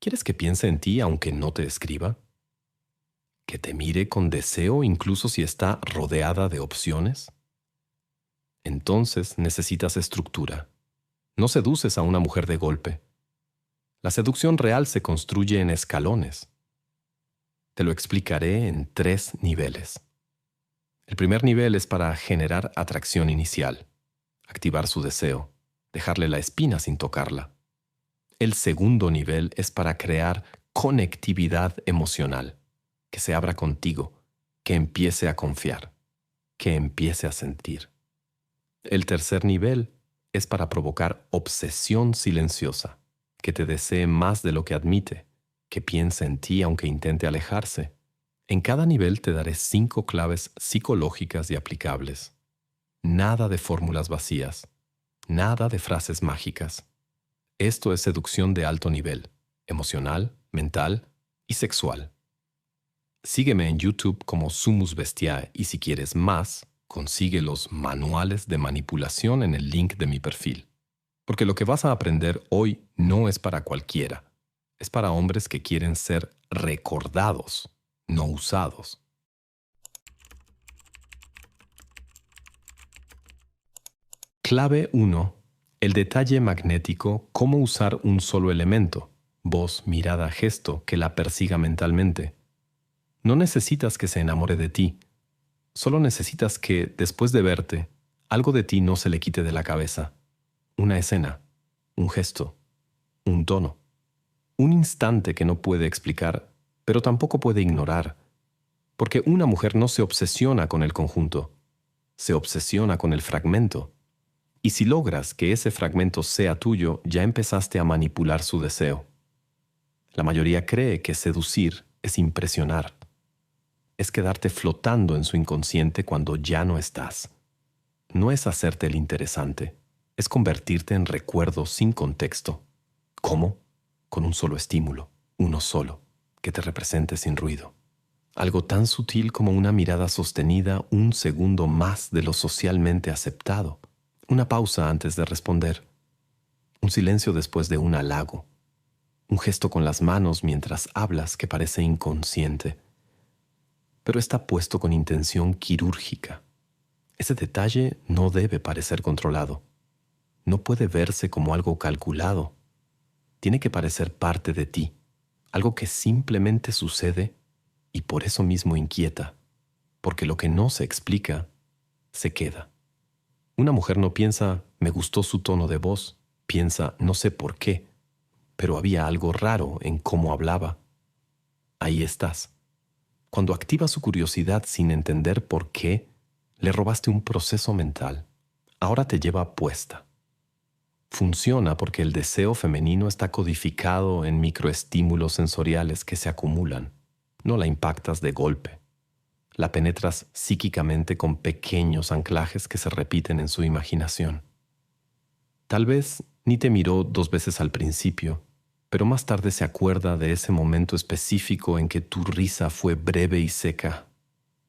¿Quieres que piense en ti aunque no te escriba? ¿Que te mire con deseo incluso si está rodeada de opciones? Entonces necesitas estructura. No seduces a una mujer de golpe. La seducción real se construye en escalones. Te lo explicaré en 3 niveles. El primer nivel es para generar atracción inicial, activar su deseo, dejarle la espina sin tocarla. El segundo nivel es para crear conectividad emocional, que se abra contigo, que empiece a confiar, que empiece a sentir. El tercer nivel es para provocar obsesión silenciosa, que te desee más de lo que admite, que piense en ti aunque intente alejarse. En cada nivel te daré 5 claves psicológicas y aplicables. Nada de fórmulas vacías, nada de frases mágicas. Esto es seducción de alto nivel, emocional, mental y sexual. Sígueme en YouTube como Sumus Bestiae y si quieres más, consigue los manuales de manipulación en el link de mi perfil. Porque lo que vas a aprender hoy no es para cualquiera. Es para hombres que quieren ser recordados, no usados. Clave 1. El detalle magnético, cómo usar un solo elemento, voz, mirada, gesto, que la persiga mentalmente. No necesitas que se enamore de ti. Solo necesitas que, después de verte, algo de ti no se le quite de la cabeza. Una escena, un gesto, un tono. Un instante que no puede explicar, pero tampoco puede ignorar. Porque una mujer no se obsesiona con el conjunto, se obsesiona con el fragmento. Y si logras que ese fragmento sea tuyo, ya empezaste a manipular su deseo. La mayoría cree que seducir es impresionar. Es quedarte flotando en su inconsciente cuando ya no estás. No es hacerte el interesante, es convertirte en recuerdo sin contexto. ¿Cómo? Con un solo estímulo, uno solo, que te represente sin ruido. Algo tan sutil como una mirada sostenida un segundo más de lo socialmente aceptado. Una pausa antes de responder. Un silencio después de un halago. Un gesto con las manos mientras hablas que parece inconsciente, pero está puesto con intención quirúrgica. Ese detalle no debe parecer controlado. No puede verse como algo calculado. Tiene que parecer parte de ti, algo que simplemente sucede y por eso mismo inquieta, porque lo que no se explica se queda. Una mujer no piensa, me gustó su tono de voz, piensa, no sé por qué, pero había algo raro en cómo hablaba. Ahí estás. Cuando activas su curiosidad sin entender por qué, le robaste un proceso mental. Ahora te lleva puesta. Funciona porque el deseo femenino está codificado en microestímulos sensoriales que se acumulan. No la impactas de golpe. La penetras psíquicamente con pequeños anclajes que se repiten en su imaginación. Tal vez ni te miró 2 veces al principio, pero más tarde se acuerda de ese momento específico en que tu risa fue breve y seca,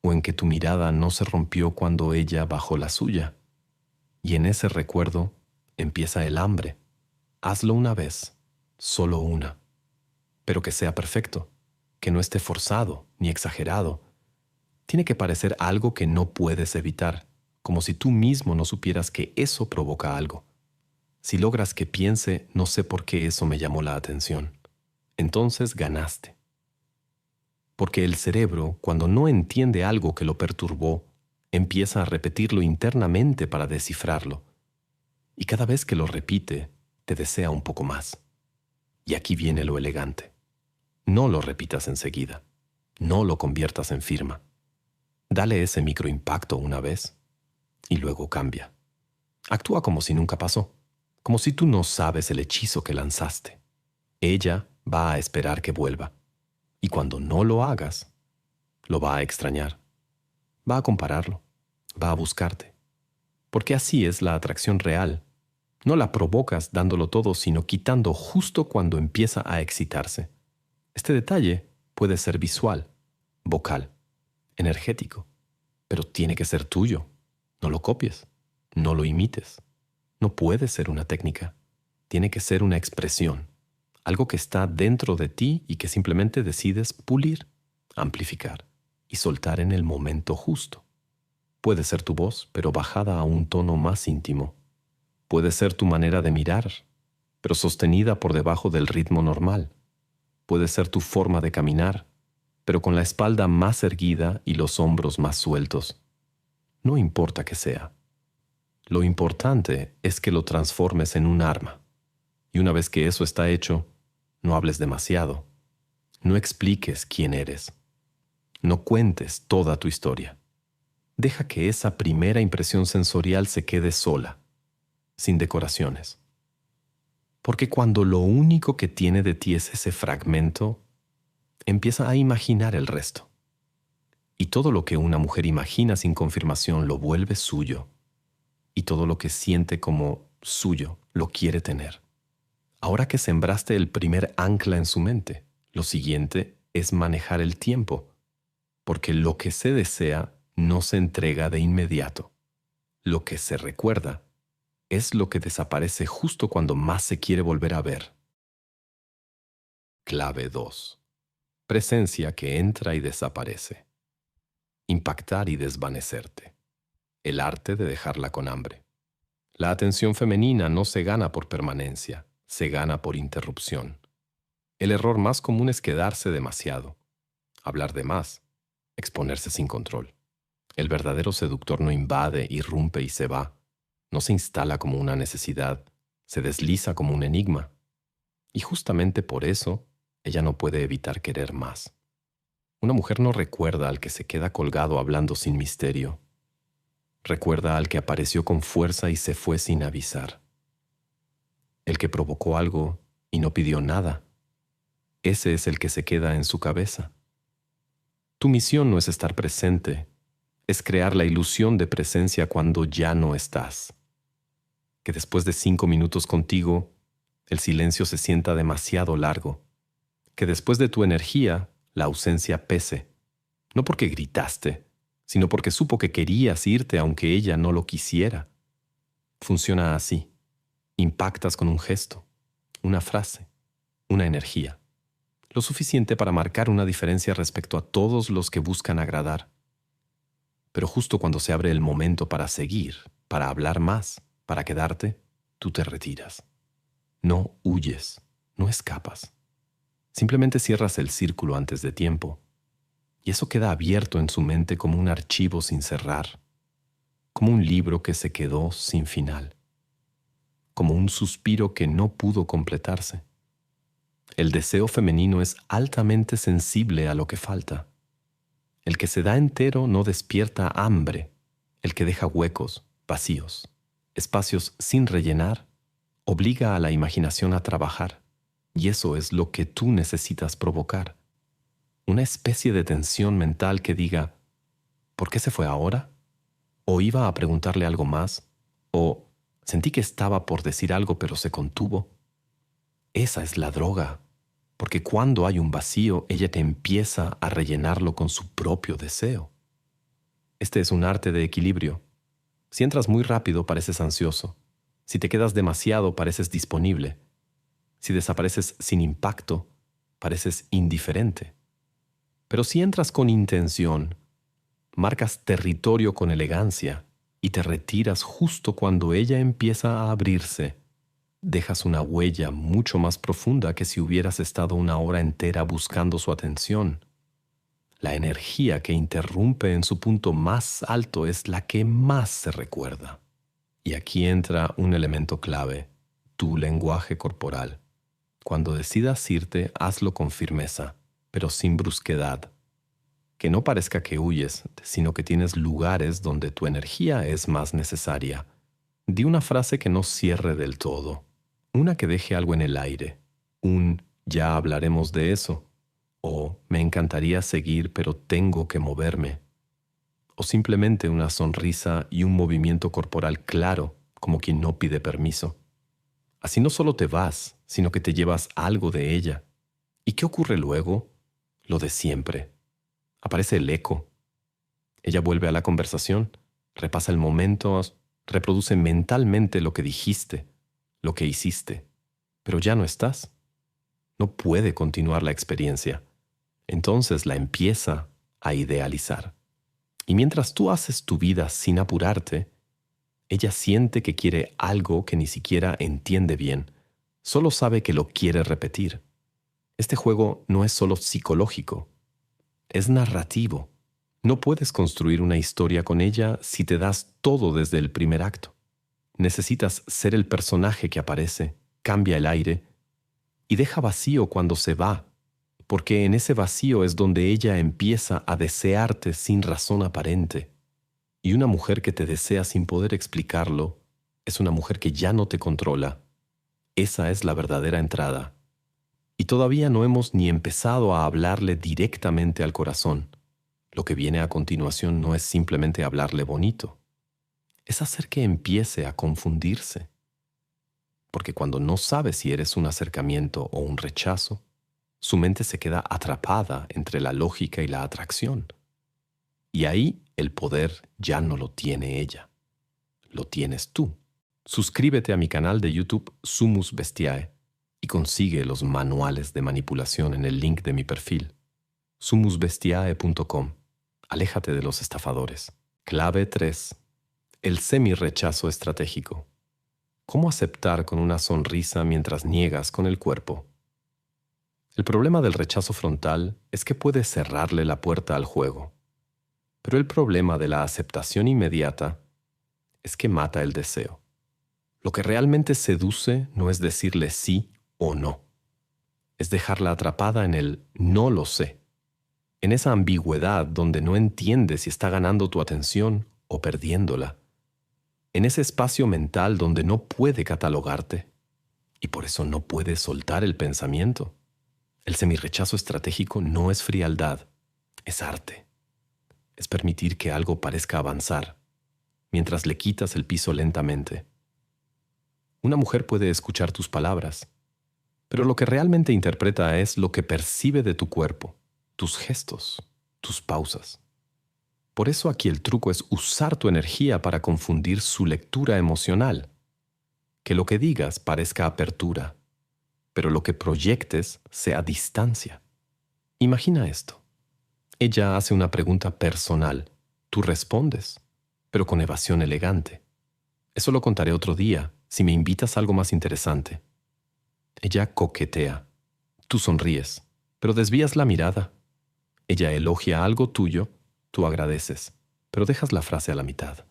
o en que tu mirada no se rompió cuando ella bajó la suya. Y en ese recuerdo empieza el hambre. Hazlo una vez, solo una, pero que sea perfecto, que no esté forzado ni exagerado. Tiene que parecer algo que no puedes evitar, como si tú mismo no supieras que eso provoca algo. Si logras que piense, no sé por qué eso me llamó la atención, entonces ganaste. Porque el cerebro, cuando no entiende algo que lo perturbó, empieza a repetirlo internamente para descifrarlo. Y cada vez que lo repite, te desea un poco más. Y aquí viene lo elegante. No lo repitas enseguida. No lo conviertas en firma. Dale ese microimpacto una vez y luego cambia. Actúa como si nunca pasó, como si tú no sabes el hechizo que lanzaste. Ella va a esperar que vuelva. Y cuando no lo hagas, lo va a extrañar. Va a compararlo. Va a buscarte. Porque así es la atracción real. No la provocas dándolo todo, sino quitando justo cuando empieza a excitarse. Este detalle puede ser visual, vocal, energético, pero tiene que ser tuyo. No lo copies, no lo imites. No puede ser una técnica. Tiene que ser una expresión, algo que está dentro de ti y que simplemente decides pulir, amplificar y soltar en el momento justo. Puede ser tu voz, pero bajada a un tono más íntimo. Puede ser tu manera de mirar, pero sostenida por debajo del ritmo normal. Puede ser tu forma de caminar, pero con la espalda más erguida y los hombros más sueltos. No importa qué sea. Lo importante es que lo transformes en un arma. Y una vez que eso está hecho, no hables demasiado. No expliques quién eres. No cuentes toda tu historia. Deja que esa primera impresión sensorial se quede sola, sin decoraciones. Porque cuando lo único que tiene de ti es ese fragmento, empieza a imaginar el resto. Y todo lo que una mujer imagina sin confirmación lo vuelve suyo. Y todo lo que siente como suyo lo quiere tener. Ahora que sembraste el primer ancla en su mente, lo siguiente es manejar el tiempo, porque lo que se desea no se entrega de inmediato. Lo que se recuerda es lo que desaparece justo cuando más se quiere volver a ver. Clave 2. Presencia que entra y desaparece. Impactar y desvanecerte. El arte de dejarla con hambre. La atención femenina no se gana por permanencia, se gana por interrupción. El error más común es quedarse demasiado, hablar de más, exponerse sin control. El verdadero seductor no invade, irrumpe y se va. No se instala como una necesidad, se desliza como un enigma. Y justamente por eso, ella no puede evitar querer más. Una mujer no recuerda al que se queda colgado hablando sin misterio. Recuerda al que apareció con fuerza y se fue sin avisar. El que provocó algo y no pidió nada. Ese es el que se queda en su cabeza. Tu misión no es estar presente, es crear la ilusión de presencia cuando ya no estás. Que después de 5 minutos contigo, el silencio se sienta demasiado largo. Que después de tu energía, la ausencia pese. No porque gritaste, sino porque supo que querías irte aunque ella no lo quisiera. Funciona así. Impactas con un gesto, una frase, una energía. Lo suficiente para marcar una diferencia respecto a todos los que buscan agradar. Pero justo cuando se abre el momento para seguir, para hablar más, para quedarte, tú te retiras. No huyes, no escapas. Simplemente cierras el círculo antes de tiempo. Y eso queda abierto en su mente como un archivo sin cerrar, como un libro que se quedó sin final, como un suspiro que no pudo completarse. El deseo femenino es altamente sensible a lo que falta. El que se da entero no despierta hambre. El que deja huecos, vacíos, espacios sin rellenar, obliga a la imaginación a trabajar. Y eso es lo que tú necesitas provocar. Una especie de tensión mental que diga, ¿por qué se fue ahora? ¿O iba a preguntarle algo más? ¿O sentí que estaba por decir algo pero se contuvo? Esa es la droga. Porque cuando hay un vacío, ella te empieza a rellenarlo con su propio deseo. Este es un arte de equilibrio. Si entras muy rápido, pareces ansioso. Si te quedas demasiado, pareces disponible. Si desapareces sin impacto, pareces indiferente. Pero si entras con intención, marcas territorio con elegancia y te retiras justo cuando ella empieza a abrirse, dejas una huella mucho más profunda que si hubieras estado una hora entera buscando su atención. La energía que interrumpe en su punto más alto es la que más se recuerda. Y aquí entra un elemento clave, tu lenguaje corporal. Cuando decidas irte, hazlo con firmeza, pero sin brusquedad. Que no parezca que huyes, sino que tienes lugares donde tu energía es más necesaria. Di una frase que no cierre del todo. Una que deje algo en el aire. Un ya hablaremos de eso. O me encantaría seguir, pero tengo que moverme. O simplemente una sonrisa y un movimiento corporal claro, como quien no pide permiso. Así no solo te vas, sino que te llevas algo de ella. ¿Y qué ocurre luego? Lo de siempre. Aparece el eco. Ella vuelve a la conversación, repasa el momento, reproduce mentalmente lo que dijiste, lo que hiciste, pero ya no estás. No puede continuar la experiencia. Entonces la empieza a idealizar. Y mientras tú haces tu vida sin apurarte, ella siente que quiere algo que ni siquiera entiende bien. Solo sabe que lo quiere repetir. Este juego no es solo psicológico, es narrativo. No puedes construir una historia con ella si te das todo desde el primer acto. Necesitas ser el personaje que aparece, cambia el aire y deja vacío cuando se va, porque en ese vacío es donde ella empieza a desearte sin razón aparente. Y una mujer que te desea sin poder explicarlo es una mujer que ya no te controla. Esa es la verdadera entrada. Y todavía no hemos ni empezado a hablarle directamente al corazón. Lo que viene a continuación no es simplemente hablarle bonito. Es hacer que empiece a confundirse. Porque cuando no sabe si eres un acercamiento o un rechazo, su mente se queda atrapada entre la lógica y la atracción. Y ahí el poder ya no lo tiene ella. Lo tienes tú. Suscríbete a mi canal de YouTube Sumus Bestiae y consigue los manuales de manipulación en el link de mi perfil. sumusbestiae.com. Aléjate de los estafadores. Clave 3. El semi-rechazo estratégico. ¿Cómo aceptar con una sonrisa mientras niegas con el cuerpo? El problema del rechazo frontal es que puede cerrarle la puerta al juego. Pero el problema de la aceptación inmediata es que mata el deseo. Lo que realmente seduce no es decirle sí o no. Es dejarla atrapada en el no lo sé. En esa ambigüedad donde no entiende si está ganando tu atención o perdiéndola. En ese espacio mental donde no puede catalogarte y por eso no puede soltar el pensamiento. El semirrechazo estratégico no es frialdad, es arte. Es permitir que algo parezca avanzar mientras le quitas el piso lentamente. Una mujer puede escuchar tus palabras, pero lo que realmente interpreta es lo que percibe de tu cuerpo, tus gestos, tus pausas. Por eso aquí el truco es usar tu energía para confundir su lectura emocional. Que lo que digas parezca apertura, pero lo que proyectes sea distancia. Imagina esto. Ella hace una pregunta personal. Tú respondes, pero con evasión elegante. Eso lo contaré otro día, si me invitas a algo más interesante. Ella coquetea. Tú sonríes, pero desvías la mirada. Ella elogia algo tuyo, tú agradeces, pero dejas la frase a la mitad.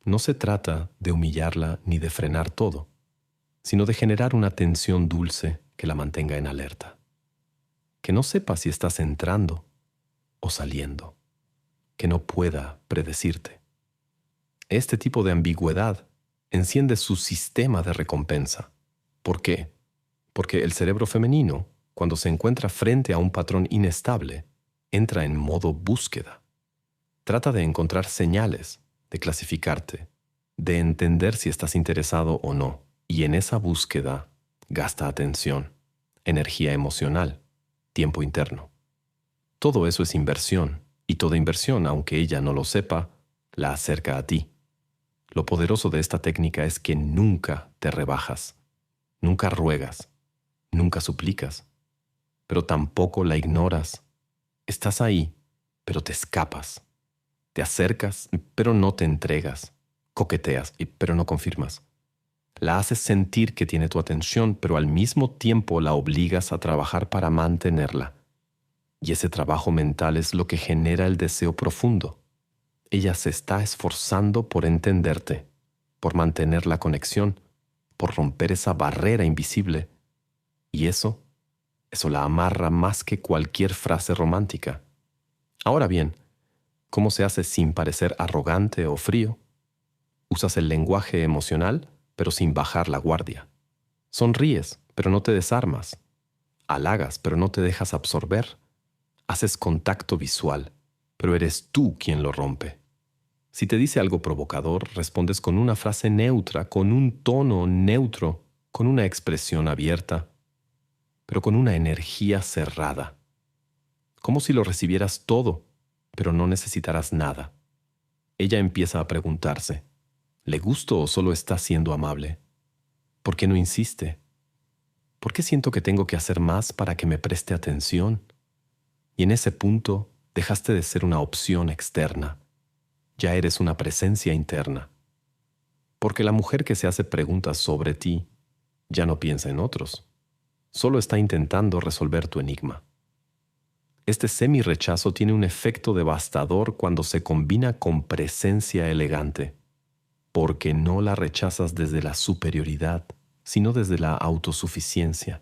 No se trata de humillarla ni de frenar todo, sino de generar una tensión dulce que la mantenga en alerta. Que no sepa si estás entrando o saliendo, que no pueda predecirte. Este tipo de ambigüedad enciende su sistema de recompensa. ¿Por qué? Porque el cerebro femenino, cuando se encuentra frente a un patrón inestable, entra en modo búsqueda. Trata de encontrar señales, de clasificarte, de entender si estás interesado o no, y en esa búsqueda gasta atención, energía emocional, tiempo interno. Todo eso es inversión, y toda inversión, aunque ella no lo sepa, la acerca a ti. Lo poderoso de esta técnica es que nunca te rebajas, nunca ruegas, nunca suplicas, pero tampoco la ignoras. Estás ahí, pero te escapas. Te acercas, pero no te entregas. Coqueteas, pero no confirmas. La haces sentir que tiene tu atención, pero al mismo tiempo la obligas a trabajar para mantenerla. Y ese trabajo mental es lo que genera el deseo profundo. Ella se está esforzando por entenderte, por mantener la conexión, por romper esa barrera invisible. Y eso la amarra más que cualquier frase romántica. Ahora bien, ¿cómo se hace sin parecer arrogante o frío? Usas el lenguaje emocional, pero sin bajar la guardia. Sonríes, pero no te desarmas. Halagas, pero no te dejas absorber. Haces contacto visual, pero eres tú quien lo rompe. Si te dice algo provocador, respondes con una frase neutra, con un tono neutro, con una expresión abierta, pero con una energía cerrada. Como si lo recibieras todo, pero no necesitaras nada. Ella empieza a preguntarse, ¿le gusto o solo está siendo amable? ¿Por qué no insiste? ¿Por qué siento que tengo que hacer más para que me preste atención? Y en ese punto dejaste de ser una opción externa. Ya eres una presencia interna. Porque la mujer que se hace preguntas sobre ti ya no piensa en otros. Solo está intentando resolver tu enigma. Este semi-rechazo tiene un efecto devastador cuando se combina con presencia elegante, porque no la rechazas desde la superioridad, sino desde la autosuficiencia,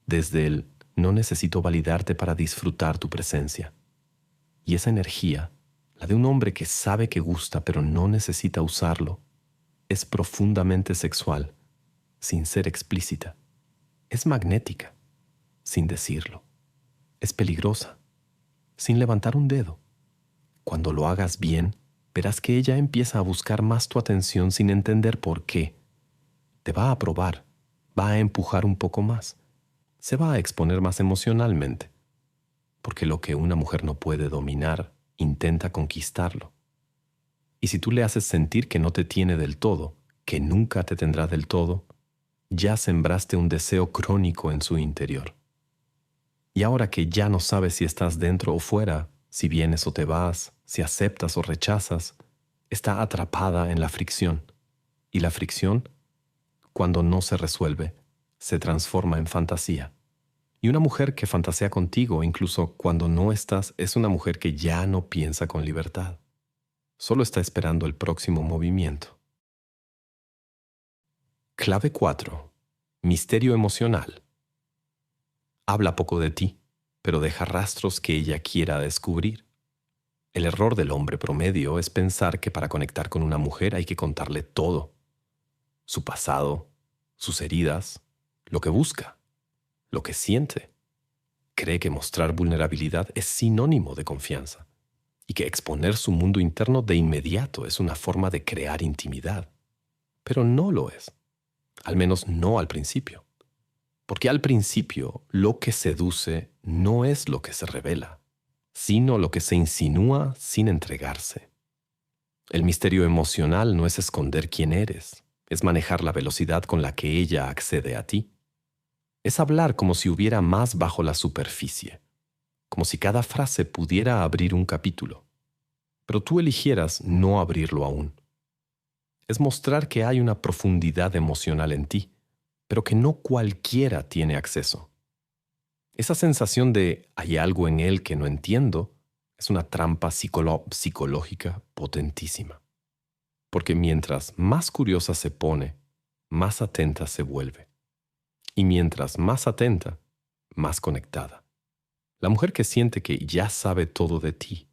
desde el no necesito validarte para disfrutar tu presencia. Y esa energía, la de un hombre que sabe que gusta pero no necesita usarlo, es profundamente sexual, sin ser explícita. Es magnética, sin decirlo. Es peligrosa, sin levantar un dedo. Cuando lo hagas bien, verás que ella empieza a buscar más tu atención sin entender por qué. Te va a probar, va a empujar un poco más, se va a exponer más emocionalmente, porque lo que una mujer no puede dominar, intenta conquistarlo. Y si tú le haces sentir que no te tiene del todo, que nunca te tendrá del todo, ya sembraste un deseo crónico en su interior. Y ahora que ya no sabes si estás dentro o fuera, si vienes o te vas, si aceptas o rechazas, está atrapada en la fricción. Y la fricción, cuando no se resuelve, se transforma en fantasía. Y una mujer que fantasea contigo, incluso cuando no estás, es una mujer que ya no piensa con libertad. Solo está esperando el próximo movimiento. Clave 4. Misterio emocional. Habla poco de ti, pero deja rastros que ella quiera descubrir. El error del hombre promedio es pensar que para conectar con una mujer hay que contarle todo. Su pasado, sus heridas, lo que busca, lo que siente. Cree que mostrar vulnerabilidad es sinónimo de confianza y que exponer su mundo interno de inmediato es una forma de crear intimidad. Pero no lo es, al menos no al principio. Porque al principio lo que seduce no es lo que se revela, sino lo que se insinúa sin entregarse. El misterio emocional no es esconder quién eres, es manejar la velocidad con la que ella accede a ti. Es hablar como si hubiera más bajo la superficie, como si cada frase pudiera abrir un capítulo, pero tú eligieras no abrirlo aún. Es mostrar que hay una profundidad emocional en ti, pero que no cualquiera tiene acceso. Esa sensación de hay algo en él que no entiendo es una trampa psicológica potentísima. Porque mientras más curiosa se pone, más atenta se vuelve. Y mientras más atenta, más conectada. La mujer que siente que ya sabe todo de ti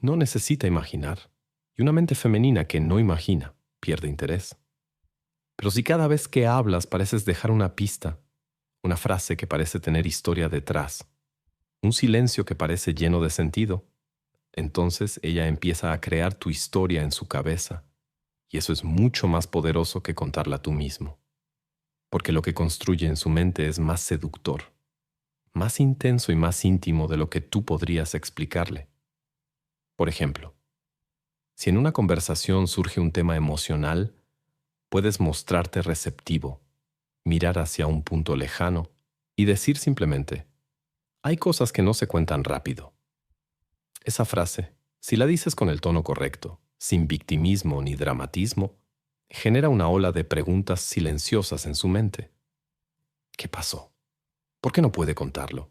no necesita imaginar. Y una mente femenina que no imagina pierde interés. Pero si cada vez que hablas pareces dejar una pista, una frase que parece tener historia detrás, un silencio que parece lleno de sentido, entonces ella empieza a crear tu historia en su cabeza, y eso es mucho más poderoso que contarla tú mismo, porque lo que construye en su mente es más seductor, más intenso y más íntimo de lo que tú podrías explicarle. Por ejemplo, si en una conversación surge un tema emocional, puedes mostrarte receptivo, mirar hacia un punto lejano y decir simplemente, hay cosas que no se cuentan rápido. Esa frase, si la dices con el tono correcto, sin victimismo ni dramatismo, genera una ola de preguntas silenciosas en su mente. ¿Qué pasó? ¿Por qué no puede contarlo?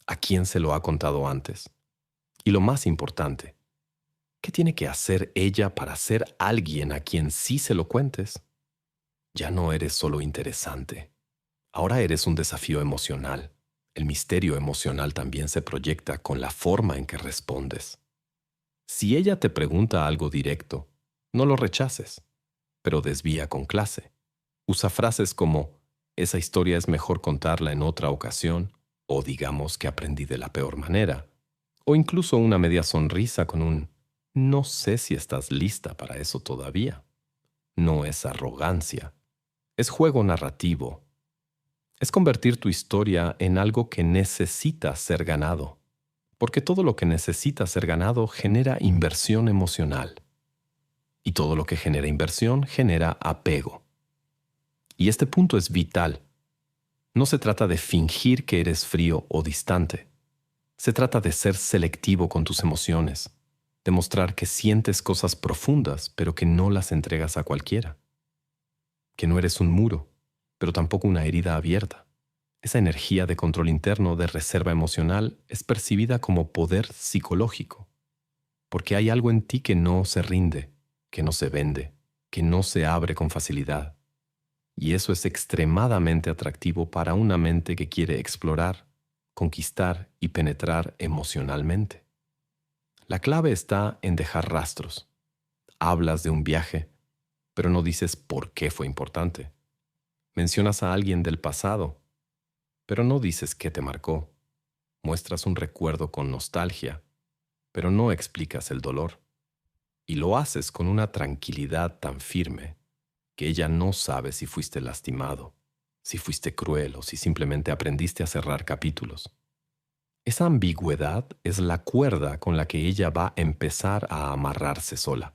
¿A quién se lo ha contado antes? Y lo más importante, ¿qué tiene que hacer ella para ser alguien a quien sí se lo cuentes? Ya no eres solo interesante. Ahora eres un desafío emocional. El misterio emocional también se proyecta con la forma en que respondes. Si ella te pregunta algo directo, no lo rechaces, pero desvía con clase. Usa frases como, esa historia es mejor contarla en otra ocasión, o digamos que aprendí de la peor manera, o incluso una media sonrisa con un, no sé si estás lista para eso todavía. No es arrogancia. Es juego narrativo. Es convertir tu historia en algo que necesita ser ganado, porque todo lo que necesita ser ganado genera inversión emocional. Y todo lo que genera inversión genera apego. Y este punto es vital, No se trata de fingir que eres frío o distante. Se trata de ser selectivo con tus emociones, demostrar que sientes cosas profundas, pero que no las entregas a cualquiera. Que no eres un muro, pero tampoco una herida abierta. Esa energía de control interno, de reserva emocional, es percibida como poder psicológico, porque hay algo en ti que no se rinde, que no se vende, que no se abre con facilidad. Y eso es extremadamente atractivo para una mente que quiere explorar, conquistar y penetrar emocionalmente. La clave está en dejar rastros. Hablas de un viaje, pero no dices por qué fue importante. Mencionas a alguien del pasado, pero no dices qué te marcó. Muestras un recuerdo con nostalgia, pero no explicas el dolor. Y lo haces con una tranquilidad tan firme que ella no sabe si fuiste lastimado, si fuiste cruel o si simplemente aprendiste a cerrar capítulos. Esa ambigüedad es la cuerda con la que ella va a empezar a amarrarse sola.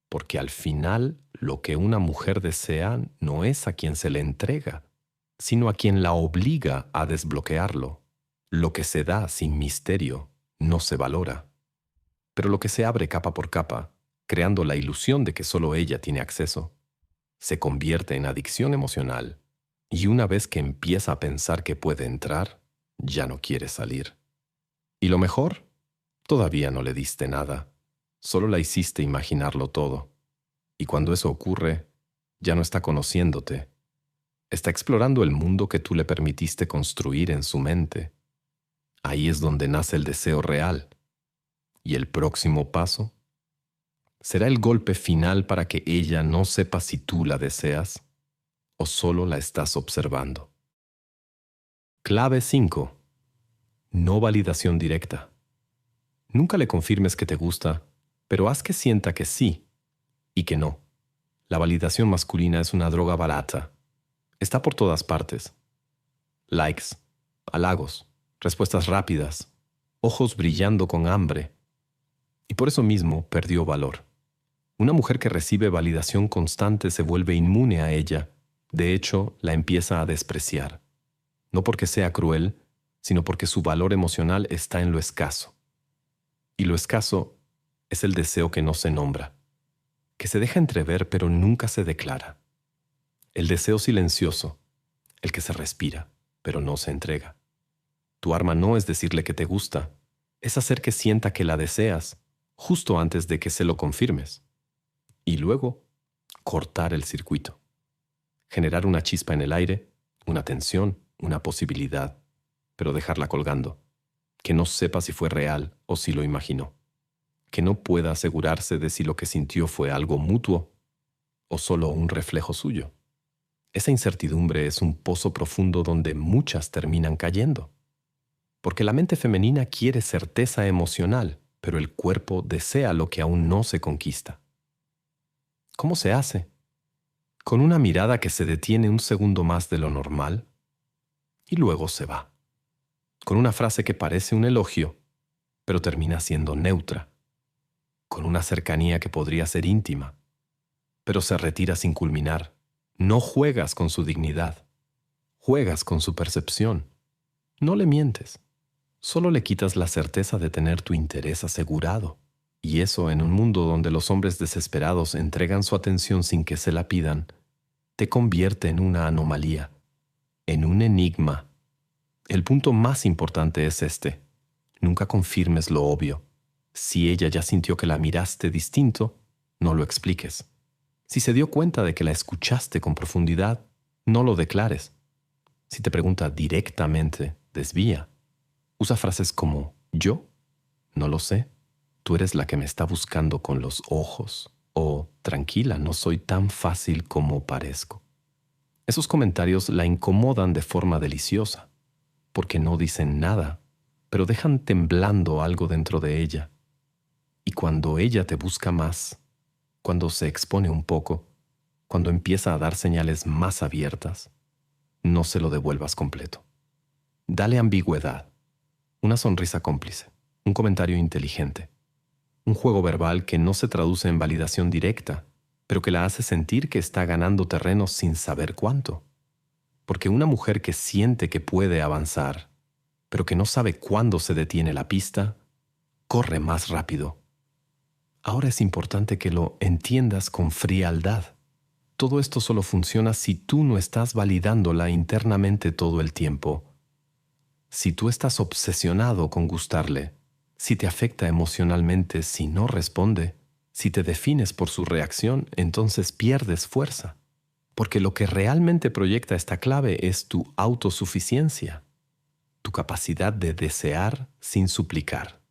Porque al final lo que una mujer desea no es a quien se le entrega, sino a quien la obliga a desbloquearlo. Lo que se da sin misterio no se valora. Pero lo que se abre capa por capa, creando la ilusión de que solo ella tiene acceso, se convierte en adicción emocional, y una vez que empieza a pensar que puede entrar, ya no quiere salir. Y lo mejor, todavía no le diste nada, solo la hiciste imaginarlo todo. Y cuando eso ocurre, ya no está conociéndote. Está explorando el mundo que tú le permitiste construir en su mente. Ahí es donde nace el deseo real. Y el próximo paso será el golpe final para que ella no sepa si tú la deseas o solo la estás observando. Clave 5. No validación directa. Nunca le confirmes que te gusta, pero haz que sienta que sí y que no. La validación masculina es una droga barata. Está por todas partes. Likes, halagos, respuestas rápidas, ojos brillando con hambre. Y por eso mismo perdió valor. Una mujer que recibe validación constante se vuelve inmune a ella. De hecho, la empieza a despreciar. No porque sea cruel, sino porque su valor emocional está en lo escaso. Y lo escaso es el deseo que no se nombra, que se deja entrever pero nunca se declara. El deseo silencioso, el que se respira, pero no se entrega. Tu arma no es decirle que te gusta, es hacer que sienta que la deseas, justo antes de que se lo confirmes. Y luego, cortar el circuito. Generar una chispa en el aire, una tensión, una posibilidad, pero dejarla colgando. Que no sepa si fue real o si lo imaginó. Que no pueda asegurarse de si lo que sintió fue algo mutuo o solo un reflejo suyo. Esa incertidumbre es un pozo profundo donde muchas terminan cayendo. Porque la mente femenina quiere certeza emocional, pero el cuerpo desea lo que aún no se conquista. ¿Cómo se hace? Con una mirada que se detiene un segundo más de lo normal y luego se va. Con una frase que parece un elogio, pero termina siendo neutra. Con una cercanía que podría ser íntima, pero se retira sin culminar. No juegas con su dignidad, juegas con su percepción. No le mientes, solo le quitas la certeza de tener tu interés asegurado. Y eso, en un mundo donde los hombres desesperados entregan su atención sin que se la pidan, te convierte en una anomalía, en un enigma. El punto más importante es este: nunca confirmes lo obvio. Si ella ya sintió que la miraste distinto, no lo expliques. Si se dio cuenta de que la escuchaste con profundidad, no lo declares. Si te pregunta directamente, desvía. Usa frases como «yo, no lo sé, tú eres la que me está buscando con los ojos» o «tranquila, no soy tan fácil como parezco». Esos comentarios la incomodan de forma deliciosa, porque no dicen nada, pero dejan temblando algo dentro de ella. Y cuando ella te busca más, cuando se expone un poco, cuando empieza a dar señales más abiertas, no se lo devuelvas completo. Dale ambigüedad, una sonrisa cómplice, un comentario inteligente, un juego verbal que no se traduce en validación directa, pero que la hace sentir que está ganando terreno sin saber cuánto. Porque una mujer que siente que puede avanzar, pero que no sabe cuándo se detiene la pista, corre más rápido. Ahora es importante que lo entiendas con frialdad. Todo esto solo funciona si tú no estás validándola internamente todo el tiempo. Si tú estás obsesionado con gustarle, si te afecta emocionalmente si no responde, si te defines por su reacción, entonces pierdes fuerza. Porque lo que realmente proyecta esta clave es tu autosuficiencia, tu capacidad de desear sin suplicar,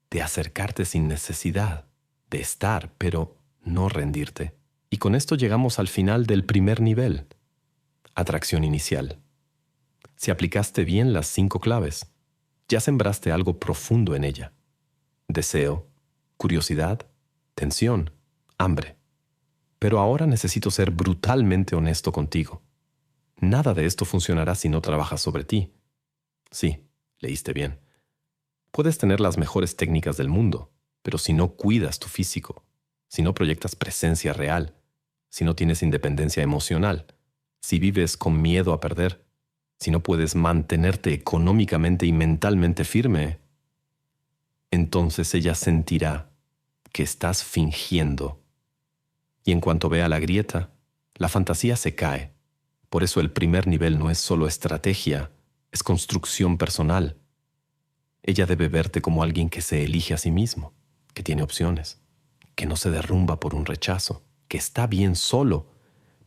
de acercarte sin necesidad, de estar, pero no rendirte. Y con esto llegamos al final del primer nivel, atracción inicial. Si aplicaste bien las 5 claves, ya sembraste algo profundo en ella. Deseo, curiosidad, tensión, hambre. Pero ahora necesito ser brutalmente honesto contigo. Nada de esto funcionará si no trabajas sobre ti. Sí, leíste bien. Puedes tener las mejores técnicas del mundo, pero si no cuidas tu físico, si no proyectas presencia real, si no tienes independencia emocional, si vives con miedo a perder, si no puedes mantenerte económicamente y mentalmente firme, entonces ella sentirá que estás fingiendo. Y en cuanto vea la grieta, la fantasía se cae. Por eso el primer nivel no es solo estrategia, es construcción personal. Ella debe verte como alguien que se elige a sí mismo, que tiene opciones, que no se derrumba por un rechazo, que está bien solo,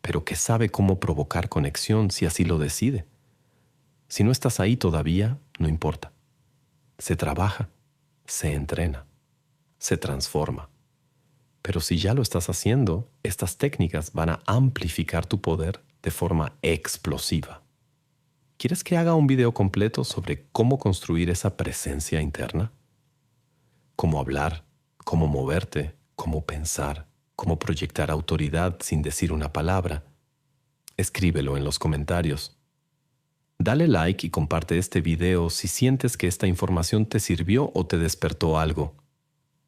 pero que sabe cómo provocar conexión si así lo decide. Si no estás ahí todavía, no importa. Se trabaja, se entrena, se transforma. Pero si ya lo estás haciendo, estas técnicas van a amplificar tu poder de forma explosiva. ¿Quieres que haga un video completo sobre cómo construir esa presencia interna? Cómo hablar, cómo moverte, cómo pensar, cómo proyectar autoridad sin decir una palabra. Escríbelo en los comentarios. Dale like y comparte este video si sientes que esta información te sirvió o te despertó algo.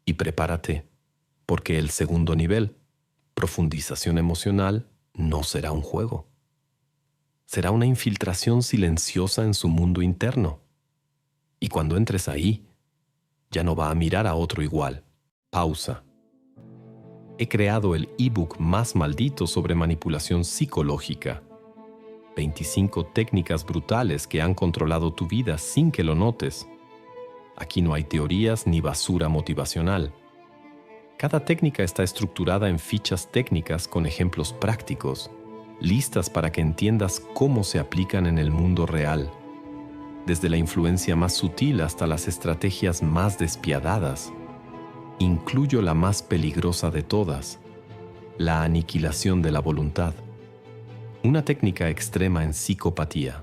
Y prepárate, porque el segundo nivel, profundización emocional, no será un juego. Será una infiltración silenciosa en su mundo interno. Y cuando entres ahí, ya no va a mirar a otro igual. Pausa. He creado el ebook más maldito sobre manipulación psicológica. 25 técnicas brutales que han controlado tu vida sin que lo notes. Aquí no hay teorías ni basura motivacional. Cada técnica está estructurada en fichas técnicas con ejemplos prácticos, listas para que entiendas cómo se aplican en el mundo real, desde la influencia más sutil hasta las estrategias más despiadadas. Incluyo la más peligrosa de todas, la aniquilación de la voluntad. Una técnica extrema en psicopatía,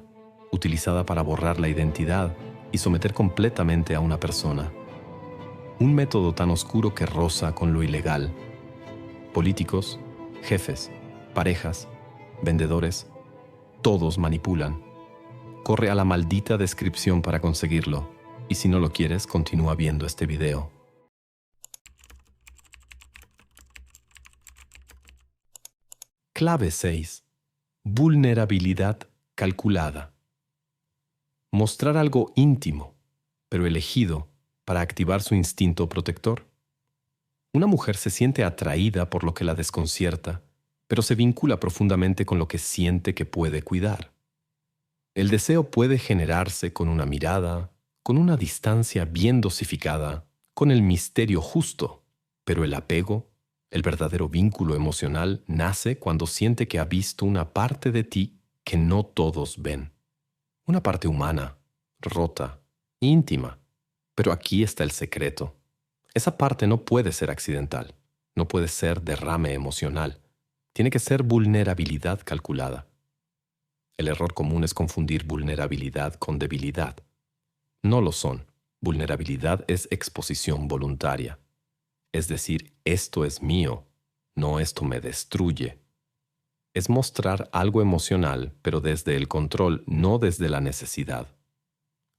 utilizada para borrar la identidad y someter completamente a una persona. Un método tan oscuro que roza con lo ilegal. Políticos, jefes, parejas, vendedores, todos manipulan. Corre a la maldita descripción para conseguirlo, y si no lo quieres, continúa viendo este video. Clave 6. Vulnerabilidad calculada. Mostrar algo íntimo, pero elegido para activar su instinto protector. Una mujer se siente atraída por lo que la desconcierta, pero se vincula profundamente con lo que siente que puede cuidar. El deseo puede generarse con una mirada, con una distancia bien dosificada, con el misterio justo, pero el apego, el verdadero vínculo emocional, nace cuando siente que ha visto una parte de ti que no todos ven. Una parte humana, rota, íntima. Pero aquí está el secreto. Esa parte no puede ser accidental, no puede ser derrame emocional. Tiene que ser vulnerabilidad calculada. El error común es confundir vulnerabilidad con debilidad. No lo son. Vulnerabilidad es exposición voluntaria. Es decir, esto es mío, no esto me destruye. Es mostrar algo emocional, pero desde el control, no desde la necesidad.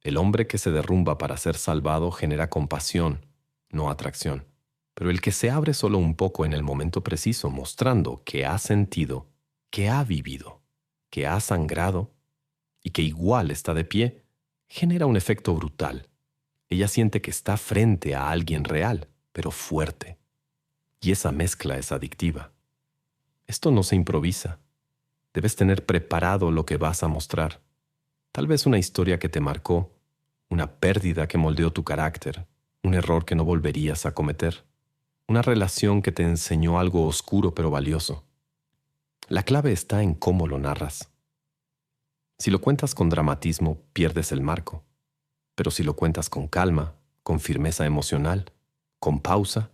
El hombre que se derrumba para ser salvado genera compasión, no atracción. Pero el que se abre solo un poco en el momento preciso, mostrando que ha sentido, que ha vivido, que ha sangrado y que igual está de pie, genera un efecto brutal. Ella siente que está frente a alguien real, pero fuerte. Y esa mezcla es adictiva. Esto no se improvisa. Debes tener preparado lo que vas a mostrar. Tal vez una historia que te marcó, una pérdida que moldeó tu carácter, un error que no volverías a cometer, una relación que te enseñó algo oscuro pero valioso. La clave está en cómo lo narras. Si lo cuentas con dramatismo, pierdes el marco. Pero si lo cuentas con calma, con firmeza emocional, con pausa,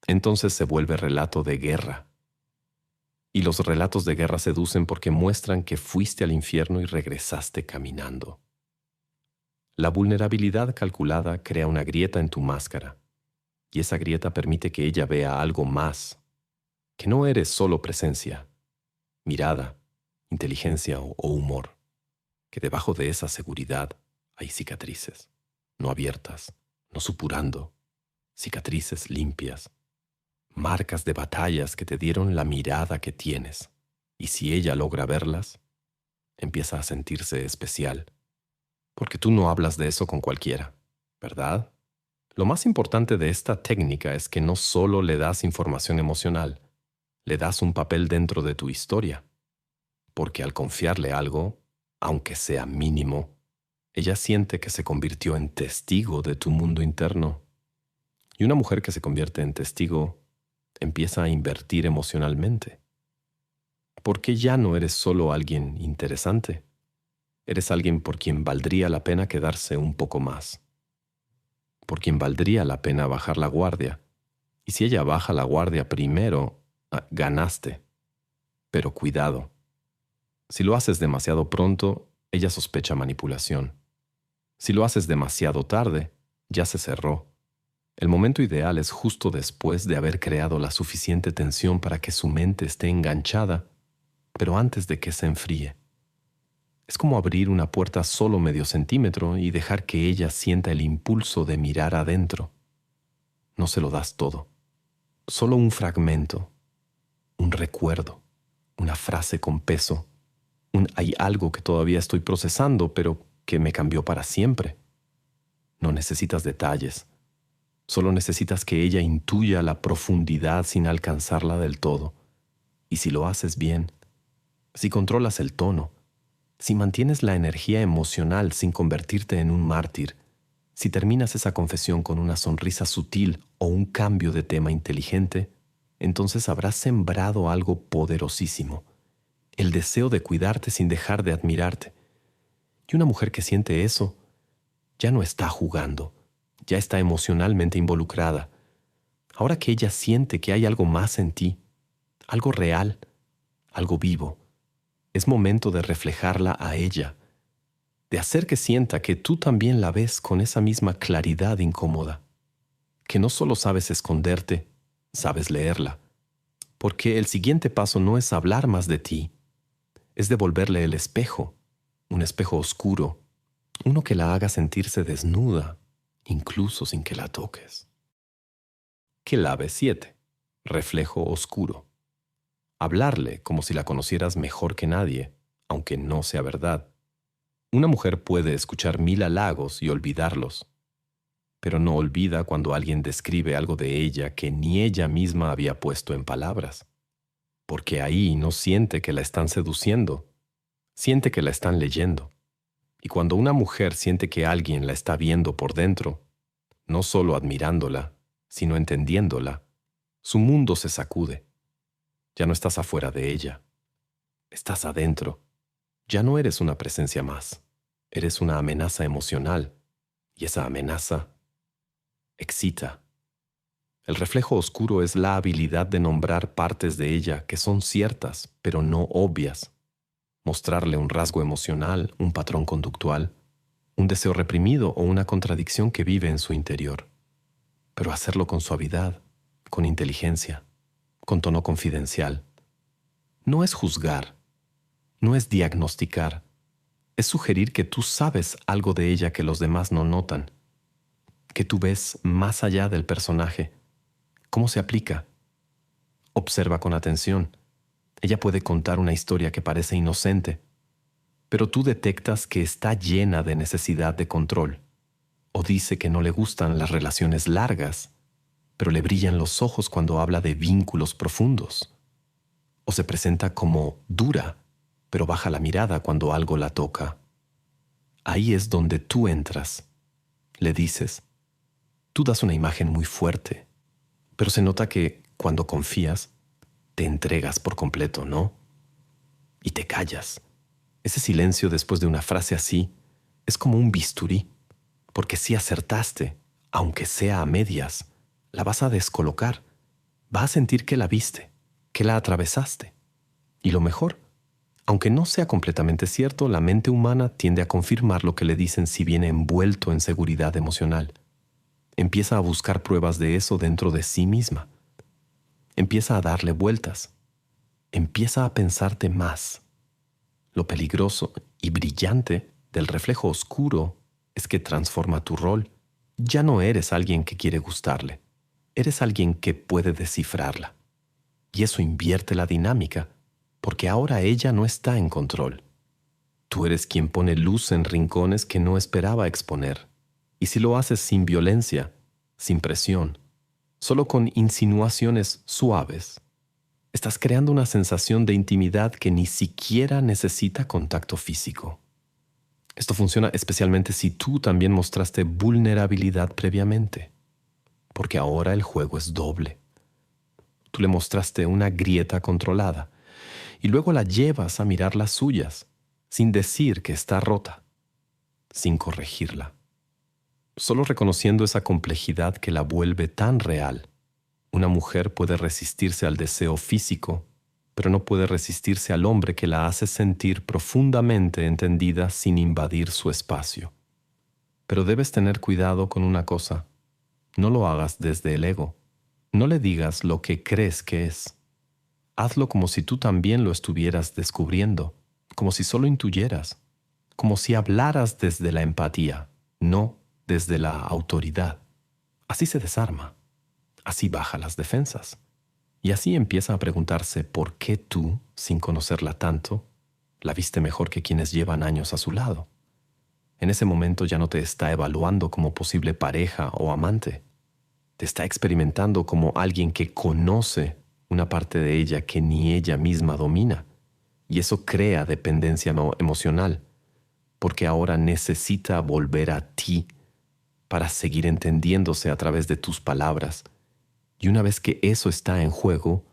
entonces se vuelve relato de guerra. Y los relatos de guerra seducen porque muestran que fuiste al infierno y regresaste caminando. La vulnerabilidad calculada crea una grieta en tu máscara, y esa grieta permite que ella vea algo más, que no eres solo presencia, mirada, inteligencia o humor, que debajo de esa seguridad hay cicatrices, no abiertas, no supurando, cicatrices limpias, marcas de batallas que te dieron la mirada que tienes, y si ella logra verlas, empieza a sentirse especial, porque tú no hablas de eso con cualquiera, ¿verdad? Lo más importante de esta técnica es que no solo le das información emocional, le das un papel dentro de tu historia, porque al confiarle algo, aunque sea mínimo, ella siente que se convirtió en testigo de tu mundo interno. Y una mujer que se convierte en testigo empieza a invertir emocionalmente, porque ya no eres solo alguien interesante, eres alguien por quien valdría la pena quedarse un poco más, por quien valdría la pena bajar la guardia. Y si ella baja la guardia primero, ganaste. Pero cuidado. Si lo haces demasiado pronto, ella sospecha manipulación. Si lo haces demasiado tarde, ya se cerró. El momento ideal es justo después de haber creado la suficiente tensión para que su mente esté enganchada, pero antes de que se enfríe. Es como abrir una puerta solo medio centímetro y dejar que ella sienta el impulso de mirar adentro. No se lo das todo. Solo un fragmento, un recuerdo, una frase con peso. Hay algo que todavía estoy procesando, pero que me cambió para siempre. No necesitas detalles. Solo necesitas que ella intuya la profundidad sin alcanzarla del todo. Y si lo haces bien, si controlas el tono, si mantienes la energía emocional sin convertirte en un mártir, si terminas esa confesión con una sonrisa sutil o un cambio de tema inteligente, entonces habrás sembrado algo poderosísimo, el deseo de cuidarte sin dejar de admirarte. Y una mujer que siente eso ya no está jugando, ya está emocionalmente involucrada. Ahora que ella siente que hay algo más en ti, algo real, algo vivo, es momento de reflejarla a ella, de hacer que sienta que tú también la ves con esa misma claridad incómoda, que no solo sabes esconderte, sabes leerla, porque el siguiente paso no es hablar más de ti, es devolverle el espejo, un espejo oscuro, uno que la haga sentirse desnuda, incluso sin que la toques. Clave 7. Reflejo oscuro. Hablarle como si la conocieras mejor que nadie, aunque no sea verdad. Una mujer puede escuchar 1000 halagos y olvidarlos, pero no olvida cuando alguien describe algo de ella que ni ella misma había puesto en palabras, porque ahí no siente que la están seduciendo, siente que la están leyendo. Y cuando una mujer siente que alguien la está viendo por dentro, no solo admirándola, sino entendiéndola, su mundo se sacude. Ya no estás afuera de ella, estás adentro. Ya no eres una presencia más, eres una amenaza emocional, y esa amenaza excita. El reflejo oscuro es la habilidad de nombrar partes de ella que son ciertas, pero no obvias. Mostrarle un rasgo emocional, un patrón conductual, un deseo reprimido o una contradicción que vive en su interior. Pero hacerlo con suavidad, con inteligencia, con tono confidencial. No es juzgar, no es diagnosticar, es sugerir que tú sabes algo de ella que los demás no notan, que tú ves más allá del personaje. ¿Cómo se aplica? Observa con atención. Ella puede contar una historia que parece inocente, pero tú detectas que está llena de necesidad de control. O dice que no le gustan las relaciones largas, pero le brillan los ojos cuando habla de vínculos profundos. O se presenta como dura, pero baja la mirada cuando algo la toca. Ahí es donde tú entras. Le dices, tú das una imagen muy fuerte, pero se nota que cuando confías, te entregas por completo, ¿no? Y te callas. Ese silencio después de una frase así es como un bisturí, porque si acertaste, aunque sea a medias, la vas a descolocar. Vas a sentir que la viste, que la atravesaste. Y lo mejor, aunque no sea completamente cierto, la mente humana tiende a confirmar lo que le dicen si viene envuelto en seguridad emocional. Empieza a buscar pruebas de eso dentro de sí misma. Empieza a darle vueltas. Empieza a pensarte más. Lo peligroso y brillante del reflejo oscuro es que transforma tu rol. Ya no eres alguien que quiere gustarle. Eres alguien que puede descifrarla. Y eso invierte la dinámica, porque ahora ella no está en control. Tú eres quien pone luz en rincones que no esperaba exponer. Y si lo haces sin violencia, sin presión, solo con insinuaciones suaves, estás creando una sensación de intimidad que ni siquiera necesita contacto físico. Esto funciona especialmente si tú también mostraste vulnerabilidad previamente, porque ahora el juego es doble. Tú le mostraste una grieta controlada y luego la llevas a mirar las suyas, sin decir que está rota, sin corregirla, solo reconociendo esa complejidad que la vuelve tan real. Una mujer puede resistirse al deseo físico, pero no puede resistirse al hombre que la hace sentir profundamente entendida sin invadir su espacio. Pero debes tener cuidado con una cosa. No lo hagas desde el ego. No le digas lo que crees que es. Hazlo como si tú también lo estuvieras descubriendo, como si solo intuyeras, como si hablaras desde la empatía, no desde la autoridad. Así se desarma. Así baja las defensas. Y así empieza a preguntarse por qué tú, sin conocerla tanto, la viste mejor que quienes llevan años a su lado. En ese momento ya no te está evaluando como posible pareja o amante. Te está experimentando como alguien que conoce una parte de ella que ni ella misma domina. Y eso crea dependencia emocional, porque ahora necesita volver a ti para seguir entendiéndose a través de tus palabras. Y una vez que eso está en juego,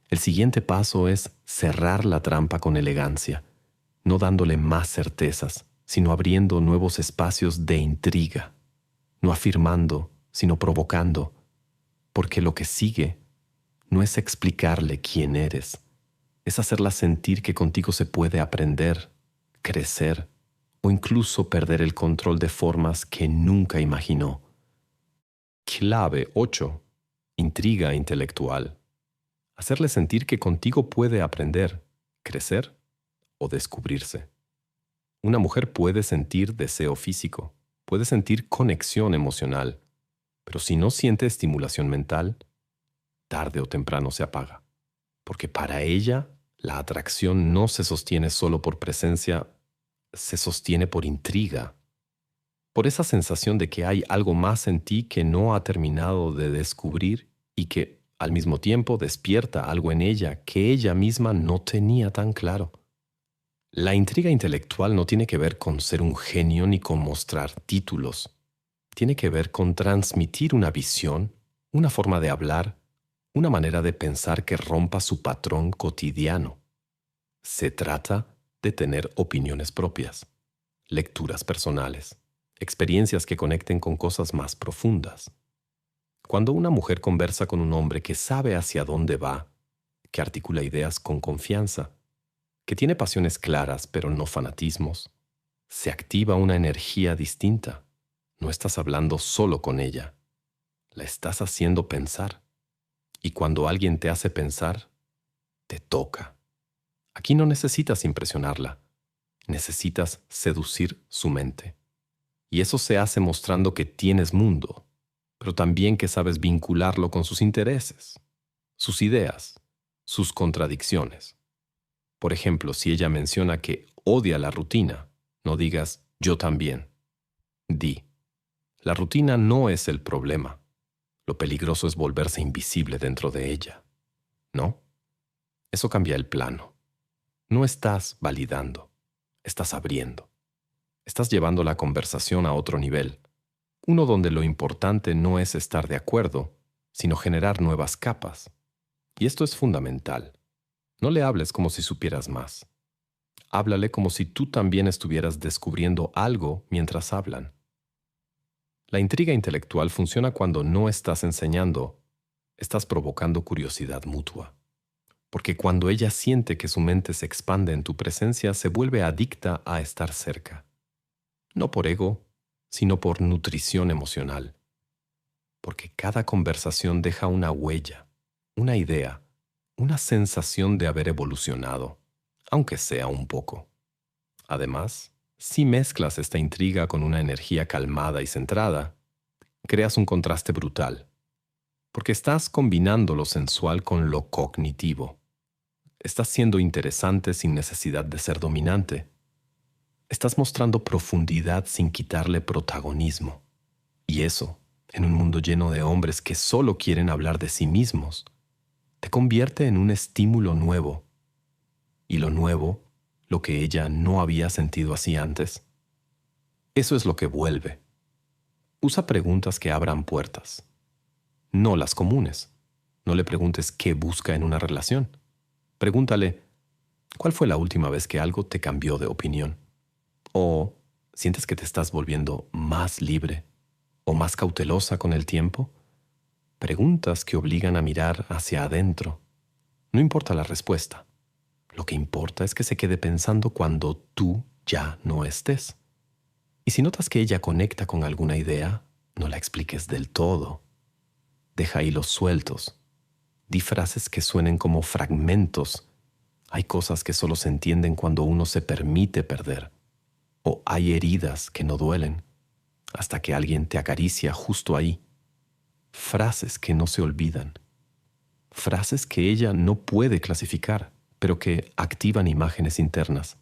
el siguiente paso es cerrar la trampa con elegancia, no dándole más certezas, sino abriendo nuevos espacios de intriga, no afirmando, sino provocando, porque lo que sigue no es explicarle quién eres, es hacerla sentir que contigo se puede aprender, crecer o incluso perder el control de formas que nunca imaginó. Clave 8. Intriga intelectual. Hacerle sentir que contigo puede aprender, crecer o descubrirse. Una mujer puede sentir deseo físico, puede sentir conexión emocional, pero si no siente estimulación mental, tarde o temprano se apaga. Porque para ella, la atracción no se sostiene solo por presencia, se sostiene por intriga, por esa sensación de que hay algo más en ti que no ha terminado de descubrir y que, al mismo tiempo, despierta algo en ella que ella misma no tenía tan claro. La intriga intelectual no tiene que ver con ser un genio ni con mostrar títulos. Tiene que ver con transmitir una visión, una forma de hablar, una manera de pensar que rompa su patrón cotidiano. Se trata de tener opiniones propias, lecturas personales, experiencias que conecten con cosas más profundas. Cuando una mujer conversa con un hombre que sabe hacia dónde va, que articula ideas con confianza, que tiene pasiones claras pero no fanatismos, se activa una energía distinta. No estás hablando solo con ella, la estás haciendo pensar. Y cuando alguien te hace pensar, te toca. Aquí no necesitas impresionarla, necesitas seducir su mente. Y eso se hace mostrando que tienes mundo, pero también que sabes vincularlo con sus intereses, sus ideas, sus contradicciones. Por ejemplo, si ella menciona que odia la rutina, no digas yo también. Di, la rutina no es el problema. Lo peligroso es volverse invisible dentro de ella. ¿No? Eso cambia el plano. No estás validando, estás abriendo. Estás llevando la conversación a otro nivel, uno donde lo importante no es estar de acuerdo, sino generar nuevas capas. Y esto es fundamental. No le hables como si supieras más. Háblale como si tú también estuvieras descubriendo algo mientras hablan. La intriga intelectual funciona cuando no estás enseñando, estás provocando curiosidad mutua. Porque cuando ella siente que su mente se expande en tu presencia, se vuelve adicta a estar cerca. No por ego, sino por nutrición emocional. Porque cada conversación deja una huella, una idea, una sensación de haber evolucionado, aunque sea un poco. Además, si mezclas esta intriga con una energía calmada y centrada, creas un contraste brutal, porque estás combinando lo sensual con lo cognitivo. Estás siendo interesante sin necesidad de ser dominante. Estás mostrando profundidad sin quitarle protagonismo. Y eso, en un mundo lleno de hombres que solo quieren hablar de sí mismos, te convierte en un estímulo nuevo. Y lo nuevo, lo que ella no había sentido así antes. Eso es lo que vuelve. Usa preguntas que abran puertas. No las comunes. No le preguntes qué busca en una relación. Pregúntale, ¿cuál fue la última vez que algo te cambió de opinión? ¿O sientes que te estás volviendo más libre o más cautelosa con el tiempo? Preguntas que obligan a mirar hacia adentro. No importa la respuesta. Lo que importa es que se quede pensando cuando tú ya no estés. Y si notas que ella conecta con alguna idea, no la expliques del todo. Deja hilos sueltos. Di frases que suenen como fragmentos. Hay cosas que solo se entienden cuando uno se permite perder. O hay heridas que no duelen hasta que alguien te acaricia justo ahí. Frases que no se olvidan. Frases que ella no puede clasificar, pero que activan imágenes internas.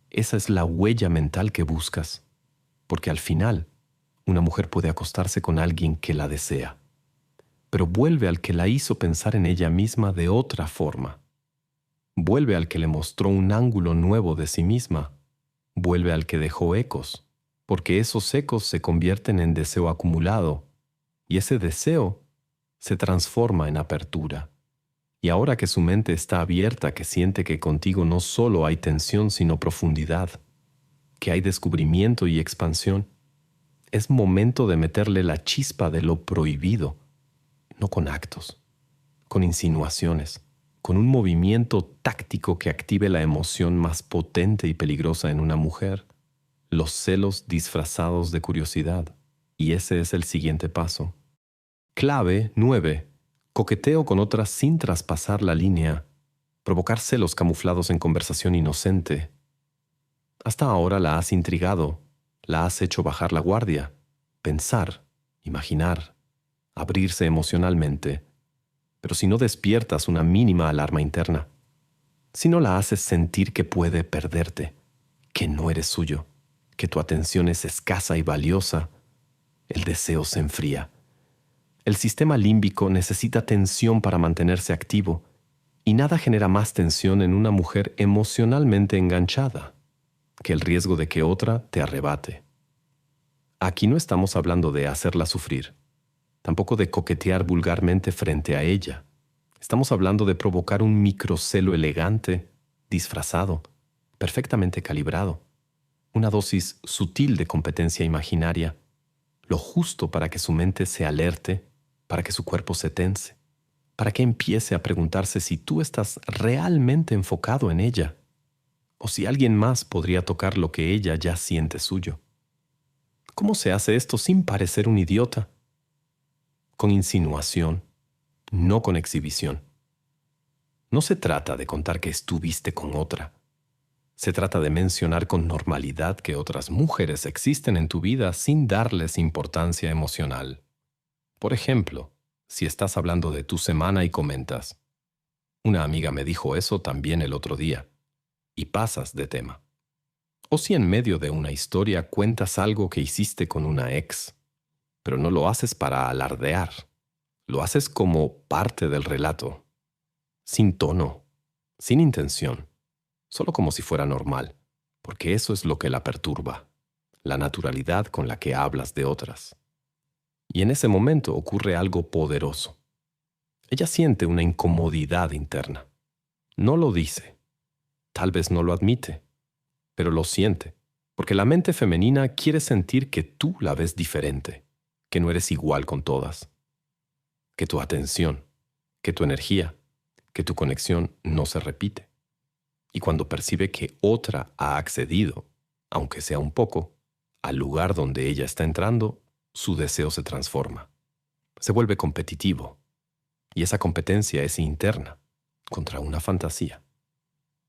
Esa es la huella mental que buscas, porque al final, una mujer puede acostarse con alguien que la desea, pero vuelve al que la hizo pensar en ella misma de otra forma. Vuelve al que le mostró un ángulo nuevo de sí misma. Vuelve al que dejó ecos, porque esos ecos se convierten en deseo acumulado, y ese deseo se transforma en apertura. Y ahora que su mente está abierta, que siente que contigo no solo hay tensión, sino profundidad, que hay descubrimiento y expansión, es momento de meterle la chispa de lo prohibido, no con actos, con insinuaciones, con un movimiento táctico que active la emoción más potente y peligrosa en una mujer, los celos disfrazados de curiosidad. Y ese es el siguiente paso. Clave 9. Coqueteo con otras sin traspasar la línea. Provocar celos camuflados en conversación inocente. Hasta ahora la has intrigado, la has hecho bajar la guardia, pensar, imaginar, abrirse emocionalmente. Pero si no despiertas una mínima alarma interna, si no la haces sentir que puede perderte, que no eres suyo, que tu atención es escasa y valiosa, el deseo se enfría. El sistema límbico necesita tensión para mantenerse activo, y nada genera más tensión en una mujer emocionalmente enganchada que el riesgo de que otra te arrebate. Aquí no estamos hablando de hacerla sufrir, tampoco de coquetear vulgarmente frente a ella. Estamos hablando de provocar un microcelo elegante, disfrazado, perfectamente calibrado, una dosis sutil de competencia imaginaria, lo justo para que su mente se alerte, para que su cuerpo se tense, para que empiece a preguntarse si tú estás realmente enfocado en ella, o si alguien más podría tocar lo que ella ya siente suyo. ¿Cómo se hace esto sin parecer un idiota? Con insinuación, no con exhibición. No se trata de contar que estuviste con otra. Se trata de mencionar con normalidad que otras mujeres existen en tu vida sin darles importancia emocional. Por ejemplo, si estás hablando de tu semana y comentas, una amiga me dijo eso también el otro día, y pasas de tema. O si en medio de una historia cuentas algo que hiciste con una ex, pero no lo haces para alardear. Lo haces como parte del relato, sin tono, sin intención, solo como si fuera normal, porque eso es lo que la perturba, la naturalidad con la que hablas de otras. Y en ese momento ocurre algo poderoso. Ella siente una incomodidad interna. No lo dice, tal vez no lo admite, pero lo siente, porque la mente femenina quiere sentir que tú la ves diferente, que no eres igual con todas, que tu atención, que tu energía, que tu conexión no se repite. Y cuando percibe que otra ha accedido, aunque sea un poco, al lugar donde ella está entrando, su deseo se transforma. Se vuelve competitivo. Y esa competencia es interna, contra una fantasía.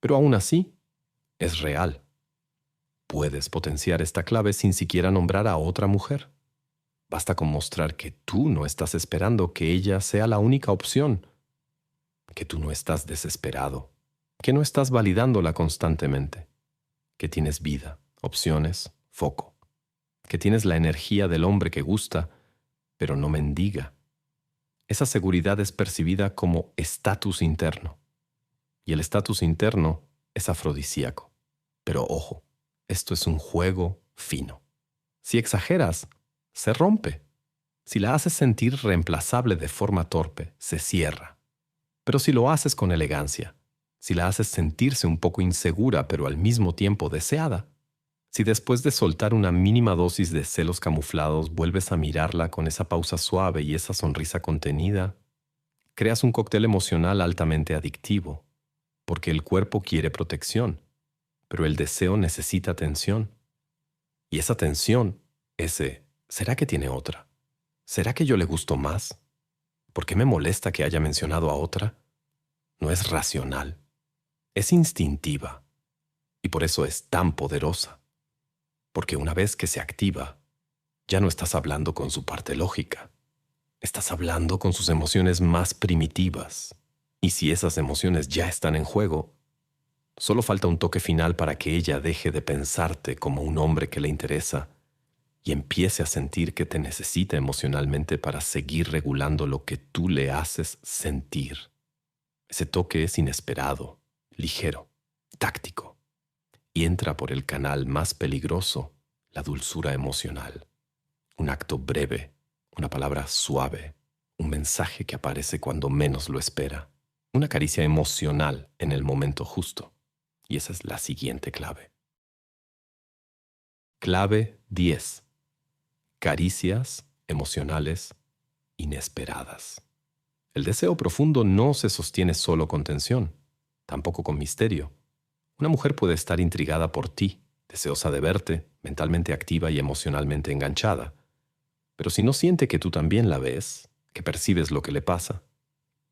Pero aún así, es real. Puedes potenciar esta clave sin siquiera nombrar a otra mujer. Basta con mostrar que tú no estás esperando que ella sea la única opción, que tú no estás desesperado, que no estás validándola constantemente, que tienes vida, opciones, foco, que tienes la energía del hombre que gusta, pero no mendiga. Esa seguridad es percibida como estatus interno, y el estatus interno es afrodisíaco. Pero ojo, esto es un juego fino. Si exageras, se rompe. Si la haces sentir reemplazable de forma torpe, se cierra. Pero si lo haces con elegancia, si la haces sentirse un poco insegura pero al mismo tiempo deseada, si después de soltar una mínima dosis de celos camuflados vuelves a mirarla con esa pausa suave y esa sonrisa contenida, creas un cóctel emocional altamente adictivo, porque el cuerpo quiere protección, pero el deseo necesita atención. Y esa tensión, ¿será que tiene otra? ¿Será que yo le gusto más? ¿Por qué me molesta que haya mencionado a otra? No es racional, es instintiva, y por eso es tan poderosa. Porque una vez que se activa, ya no estás hablando con su parte lógica, estás hablando con sus emociones más primitivas. Y si esas emociones ya están en juego, solo falta un toque final para que ella deje de pensarte como un hombre que le interesa y empiece a sentir que te necesita emocionalmente para seguir regulando lo que tú le haces sentir. Ese toque es inesperado, ligero, táctico, y entra por el canal más peligroso, la dulzura emocional. Un acto breve, una palabra suave, un mensaje que aparece cuando menos lo espera, una caricia emocional en el momento justo. Y esa es la siguiente clave. Clave 10. Caricias emocionales inesperadas. El deseo profundo no se sostiene solo con tensión, tampoco con misterio. Una mujer puede estar intrigada por ti, deseosa de verte, mentalmente activa y emocionalmente enganchada. Pero si no siente que tú también la ves, que percibes lo que le pasa,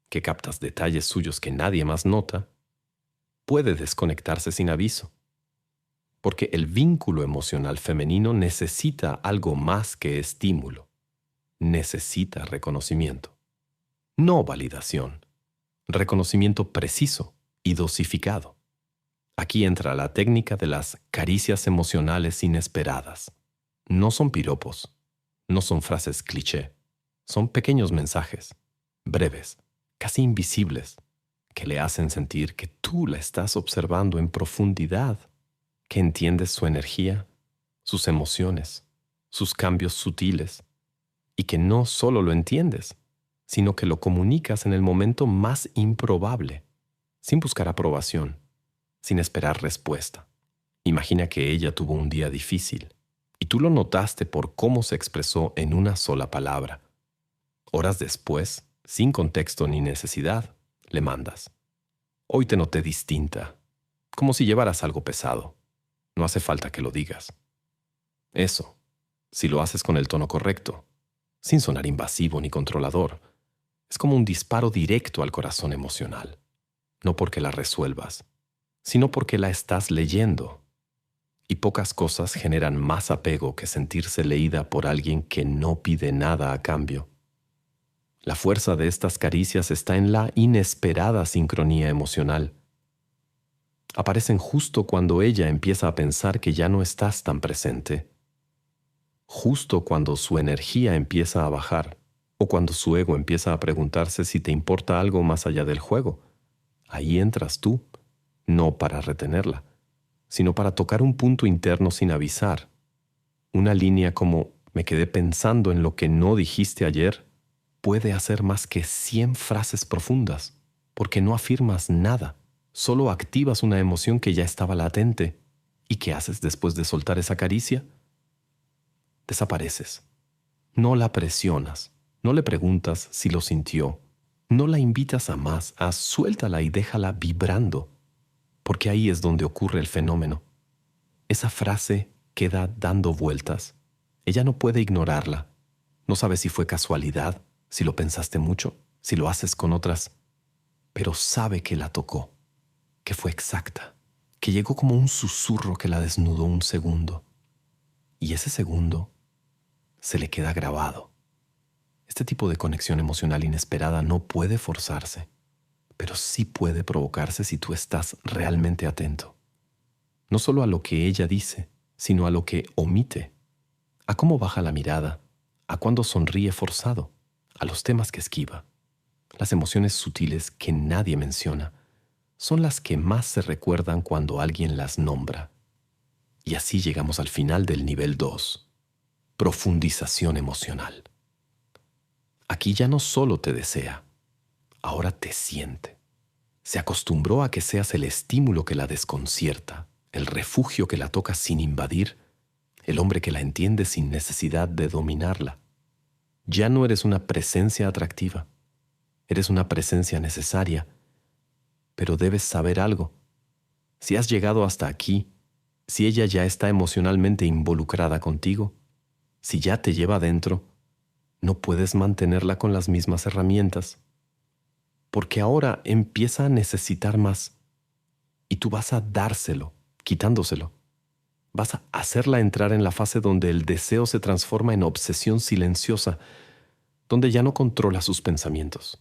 que captas detalles suyos que nadie más nota, puede desconectarse sin aviso. Porque el vínculo emocional femenino necesita algo más que estímulo. Necesita reconocimiento. No validación. Reconocimiento preciso y dosificado. Aquí entra la técnica de las caricias emocionales inesperadas. No son piropos, no son frases cliché, son pequeños mensajes, breves, casi invisibles, que le hacen sentir que tú la estás observando en profundidad, que entiendes su energía, sus emociones, sus cambios sutiles, y que no solo lo entiendes, sino que lo comunicas en el momento más improbable, sin buscar aprobación, sin esperar respuesta. Imagina que ella tuvo un día difícil, y tú lo notaste por cómo se expresó en una sola palabra. Horas después, sin contexto ni necesidad, le mandas: hoy te noté distinta, como si llevaras algo pesado. No hace falta que lo digas. Eso, si lo haces con el tono correcto, sin sonar invasivo ni controlador, es como un disparo directo al corazón emocional. No porque la resuelvas, sino porque la estás leyendo. Y pocas cosas generan más apego que sentirse leída por alguien que no pide nada a cambio. La fuerza de estas caricias está en la inesperada sincronía emocional. Aparecen justo cuando ella empieza a pensar que ya no estás tan presente, justo cuando su energía empieza a bajar o cuando su ego empieza a preguntarse si te importa algo más allá del juego. Ahí entras tú, no para retenerla, sino para tocar un punto interno sin avisar. Una línea como me quedé pensando en lo que no dijiste ayer puede hacer más que 100 frases profundas, porque no afirmas nada, solo activas una emoción que ya estaba latente. ¿Y qué haces después de soltar esa caricia? Desapareces. No la presionas, no le preguntas si lo sintió, no la invitas a más, suéltala y déjala vibrando, porque ahí es donde ocurre el fenómeno. Esa frase queda dando vueltas. Ella no puede ignorarla. No sabe si fue casualidad, si lo pensaste mucho, si lo haces con otras, pero sabe que la tocó, que fue exacta, que llegó como un susurro que la desnudó un segundo. Y ese segundo se le queda grabado. Este tipo de conexión emocional inesperada no puede forzarse, pero sí puede provocarse si tú estás realmente atento. No solo a lo que ella dice, sino a lo que omite, a cómo baja la mirada, a cuándo sonríe forzado, a los temas que esquiva. Las emociones sutiles que nadie menciona son las que más se recuerdan cuando alguien las nombra. Y así llegamos al final del nivel 2, profundización emocional. Aquí ya no solo te desea, ahora te siente. Se acostumbró a que seas el estímulo que la desconcierta, el refugio que la toca sin invadir, el hombre que la entiende sin necesidad de dominarla. Ya no eres una presencia atractiva, eres una presencia necesaria, pero debes saber algo. Si has llegado hasta aquí, si ella ya está emocionalmente involucrada contigo, si ya te lleva adentro, no puedes mantenerla con las mismas herramientas, porque ahora empieza a necesitar más y tú vas a dárselo, quitándoselo. Vas a hacerla entrar en la fase donde el deseo se transforma en obsesión silenciosa, donde ya no controla sus pensamientos,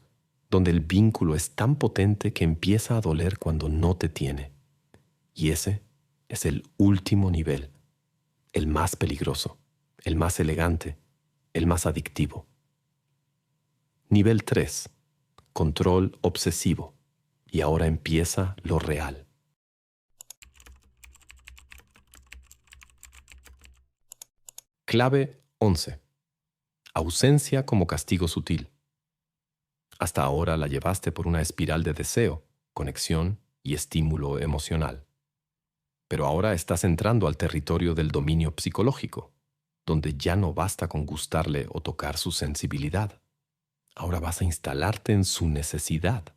donde el vínculo es tan potente que empieza a doler cuando no te tiene. Y ese es el último nivel, el más peligroso, el más elegante, el más adictivo. Nivel 3. Control obsesivo. Y ahora empieza lo real. Clave 11. Ausencia como castigo sutil. Hasta ahora la llevaste por una espiral de deseo, conexión y estímulo emocional. Pero ahora estás entrando al territorio del dominio psicológico, donde ya no basta con gustarle o tocar su sensibilidad. Ahora vas a instalarte en su necesidad.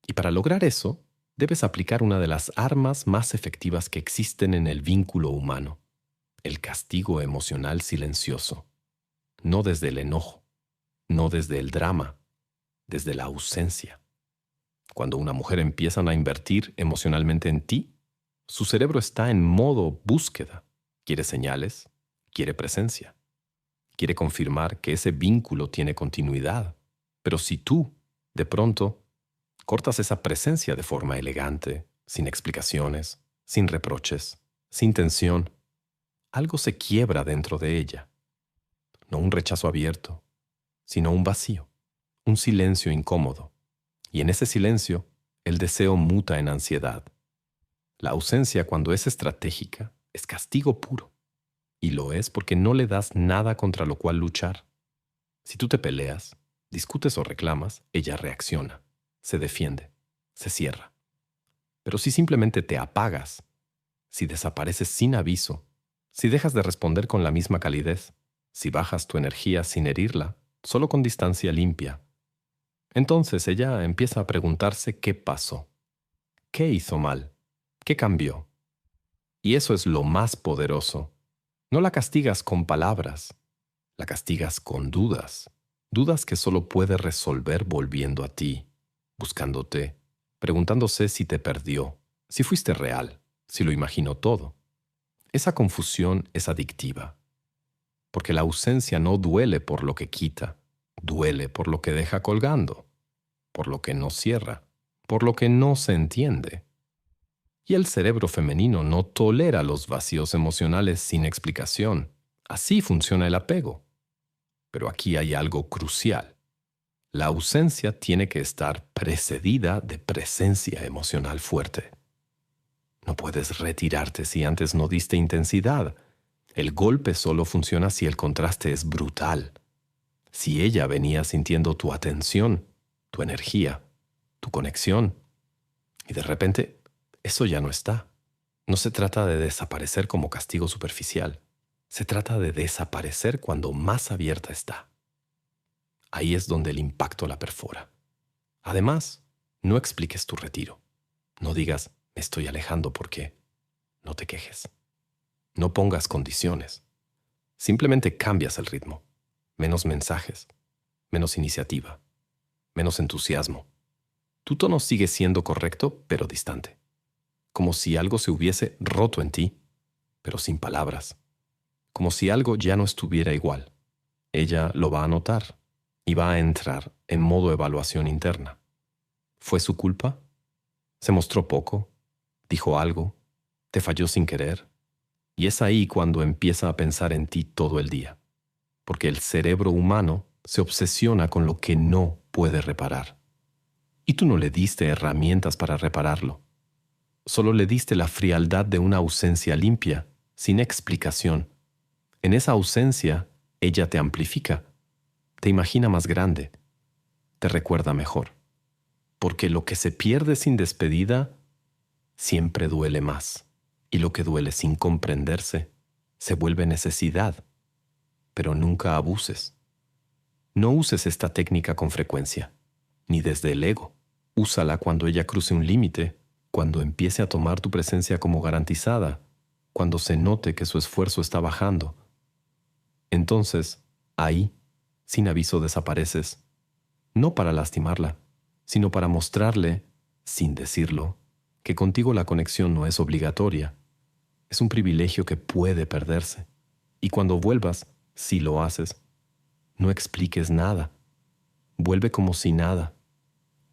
Y para lograr eso, debes aplicar una de las armas más efectivas que existen en el vínculo humano, el castigo emocional silencioso. No desde el enojo, no desde el drama, desde la ausencia. Cuando una mujer empieza a invertir emocionalmente en ti, su cerebro está en modo búsqueda. Quiere señales, quiere presencia, quiere confirmar que ese vínculo tiene continuidad. Pero si tú, de pronto, cortas esa presencia de forma elegante, sin explicaciones, sin reproches, sin tensión, algo se quiebra dentro de ella. No un rechazo abierto, sino un vacío, un silencio incómodo. Y en ese silencio, el deseo muta en ansiedad. La ausencia, cuando es estratégica, es castigo puro. Y lo es porque no le das nada contra lo cual luchar. Si tú te peleas, discutes o reclamas, ella reacciona, se defiende, se cierra. Pero si simplemente te apagas, si desapareces sin aviso, si dejas de responder con la misma calidez, si bajas tu energía sin herirla, solo con distancia limpia, entonces ella empieza a preguntarse qué pasó, qué hizo mal, qué cambió. Y eso es lo más poderoso. No la castigas con palabras, la castigas con dudas. Dudas que solo puede resolver volviendo a ti, buscándote, preguntándose si te perdió, si fuiste real, si lo imaginó todo. Esa confusión es adictiva, porque la ausencia no duele por lo que quita, duele por lo que deja colgando, por lo que no cierra, por lo que no se entiende. Y el cerebro femenino no tolera los vacíos emocionales sin explicación. Así funciona el apego. Pero aquí hay algo crucial. La ausencia tiene que estar precedida de presencia emocional fuerte. No puedes retirarte si antes no diste intensidad. El golpe solo funciona si el contraste es brutal. Si ella venía sintiendo tu atención, tu energía, tu conexión, y de repente eso ya no está. No se trata de desaparecer como castigo superficial. Se trata de desaparecer cuando más abierta está. Ahí es donde el impacto la perfora. Además, no expliques tu retiro. No digas, me estoy alejando porque no te quejes. No pongas condiciones. Simplemente cambias el ritmo. Menos mensajes, menos iniciativa, menos entusiasmo. Tu tono sigue siendo correcto, pero distante. Como si algo se hubiese roto en ti, pero sin palabras. Como si algo ya no estuviera igual. Ella lo va a notar y va a entrar en modo evaluación interna. ¿Fue su culpa? ¿Se mostró poco? ¿Dijo algo? ¿Te falló sin querer? Y es ahí cuando empieza a pensar en ti todo el día. Porque el cerebro humano se obsesiona con lo que no puede reparar. Y tú no le diste herramientas para repararlo. Solo le diste la frialdad de una ausencia limpia, sin explicación. En esa ausencia, ella te amplifica, te imagina más grande, te recuerda mejor. Porque lo que se pierde sin despedida siempre duele más. Y lo que duele sin comprenderse se vuelve necesidad. Pero nunca abuses. No uses esta técnica con frecuencia, ni desde el ego. Úsala cuando ella cruce un límite, cuando empiece a tomar tu presencia como garantizada, cuando se note que su esfuerzo está bajando. Entonces, ahí, sin aviso desapareces, no para lastimarla, sino para mostrarle, sin decirlo, que contigo la conexión no es obligatoria. Es un privilegio que puede perderse. Y cuando vuelvas, si lo haces, no expliques nada. Vuelve como si nada,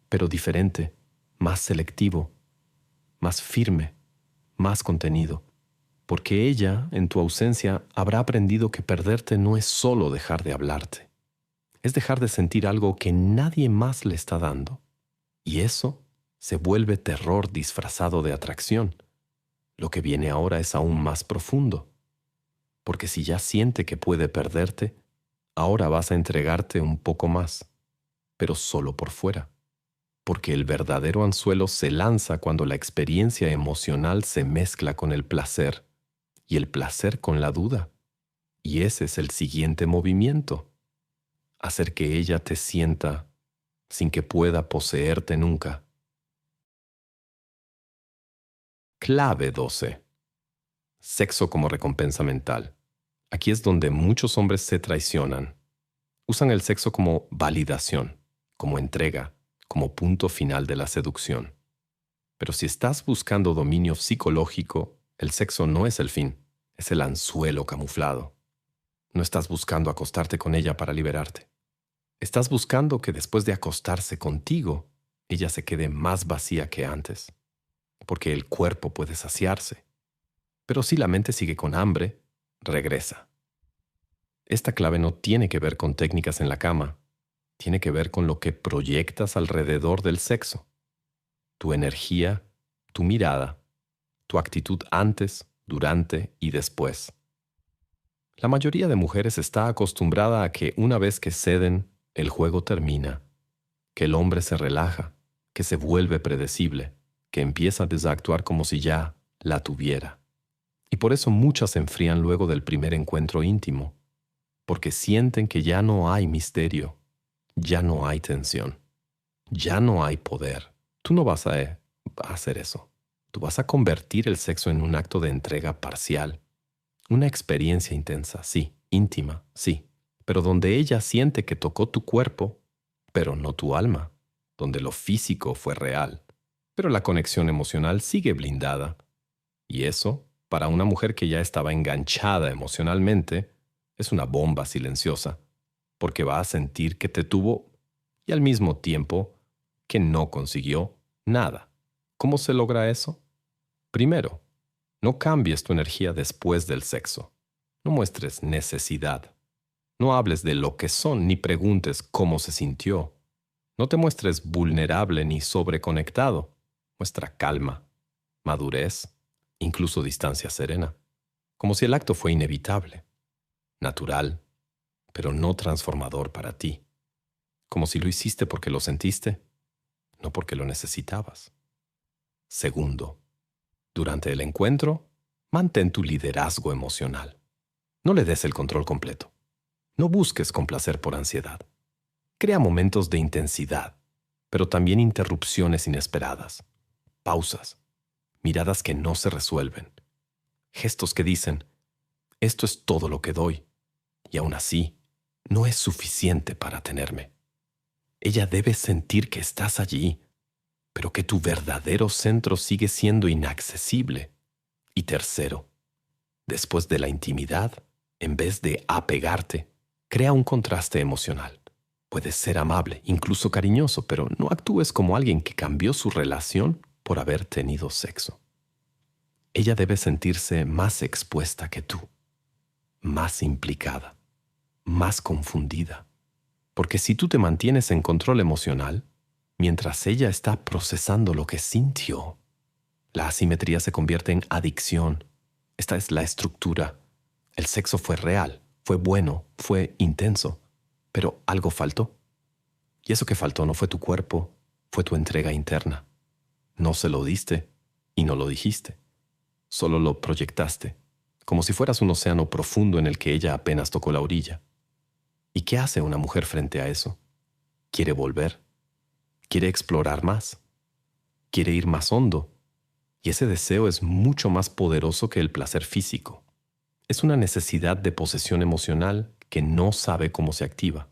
pero diferente, más selectivo, más firme, más contenido. Porque ella, en tu ausencia, habrá aprendido que perderte no es solo dejar de hablarte. Es dejar de sentir algo que nadie más le está dando. Y eso se vuelve terror disfrazado de atracción. Lo que viene ahora es aún más profundo. Porque si ya siente que puede perderte, ahora vas a entregarte un poco más, pero solo por fuera. Porque el verdadero anzuelo se lanza cuando la experiencia emocional se mezcla con el placer y el placer con la duda. Y ese es el siguiente movimiento. Hacer que ella te sienta sin que pueda poseerte nunca. Clave 12. Sexo como recompensa mental. Aquí es donde muchos hombres se traicionan. Usan el sexo como validación, como entrega, como punto final de la seducción. Pero si estás buscando dominio psicológico, el sexo no es el fin, es el anzuelo camuflado. No estás buscando acostarte con ella para liberarte. Estás buscando que después de acostarse contigo, ella se quede más vacía que antes. Porque el cuerpo puede saciarse. Pero si la mente sigue con hambre, regresa. Esta clave no tiene que ver con técnicas en la cama. Tiene que ver con lo que proyectas alrededor del sexo. Tu energía, tu mirada, tu actitud antes, durante y después. La mayoría de mujeres está acostumbrada a que una vez que ceden, el juego termina, que el hombre se relaja, que se vuelve predecible, que empieza a desactuar como si ya la tuviera. Y por eso muchas se enfrían luego del primer encuentro íntimo, porque sienten que ya no hay misterio, ya no hay tensión, ya no hay poder. Tú no vas a hacer eso. Tú vas a convertir el sexo en un acto de entrega parcial. Una experiencia intensa, sí, íntima, sí, pero donde ella siente que tocó tu cuerpo, pero no tu alma, donde lo físico fue real, pero la conexión emocional sigue blindada. Y eso, para una mujer que ya estaba enganchada emocionalmente, es una bomba silenciosa, porque va a sentir que te tuvo y al mismo tiempo que no consiguió nada. ¿Cómo se logra eso? Primero, no cambies tu energía después del sexo. No muestres necesidad. No hables de lo que son ni preguntes cómo se sintió. No te muestres vulnerable ni sobreconectado. Muestra calma, madurez, incluso distancia serena, como si el acto fue inevitable, natural, pero no transformador para ti, como si lo hiciste porque lo sentiste, no porque lo necesitabas. Segundo, durante el encuentro, mantén tu liderazgo emocional. No le des el control completo. No busques complacer por ansiedad. Crea momentos de intensidad, pero también interrupciones inesperadas, pausas, miradas que no se resuelven, gestos que dicen, esto es todo lo que doy, y aún así, no es suficiente para tenerme. Ella debe sentir que estás allí, pero que tu verdadero centro sigue siendo inaccesible. Y tercero, después de la intimidad, en vez de apegarte, crea un contraste emocional. Puedes ser amable, incluso cariñoso, pero no actúes como alguien que cambió su relación por haber tenido sexo. Ella debe sentirse más expuesta que tú, más implicada, más confundida. Porque si tú te mantienes en control emocional, mientras ella está procesando lo que sintió, la asimetría se convierte en adicción. Esta es la estructura. El sexo fue real, fue bueno, fue intenso, pero algo faltó. Y eso que faltó no fue tu cuerpo, fue tu entrega interna. No se lo diste y no lo dijiste. Solo lo proyectaste, como si fueras un océano profundo en el que ella apenas tocó la orilla. ¿Y qué hace una mujer frente a eso? Quiere volver, quiere explorar más, quiere ir más hondo. Y ese deseo es mucho más poderoso que el placer físico. Es una necesidad de posesión emocional que no sabe cómo se activa.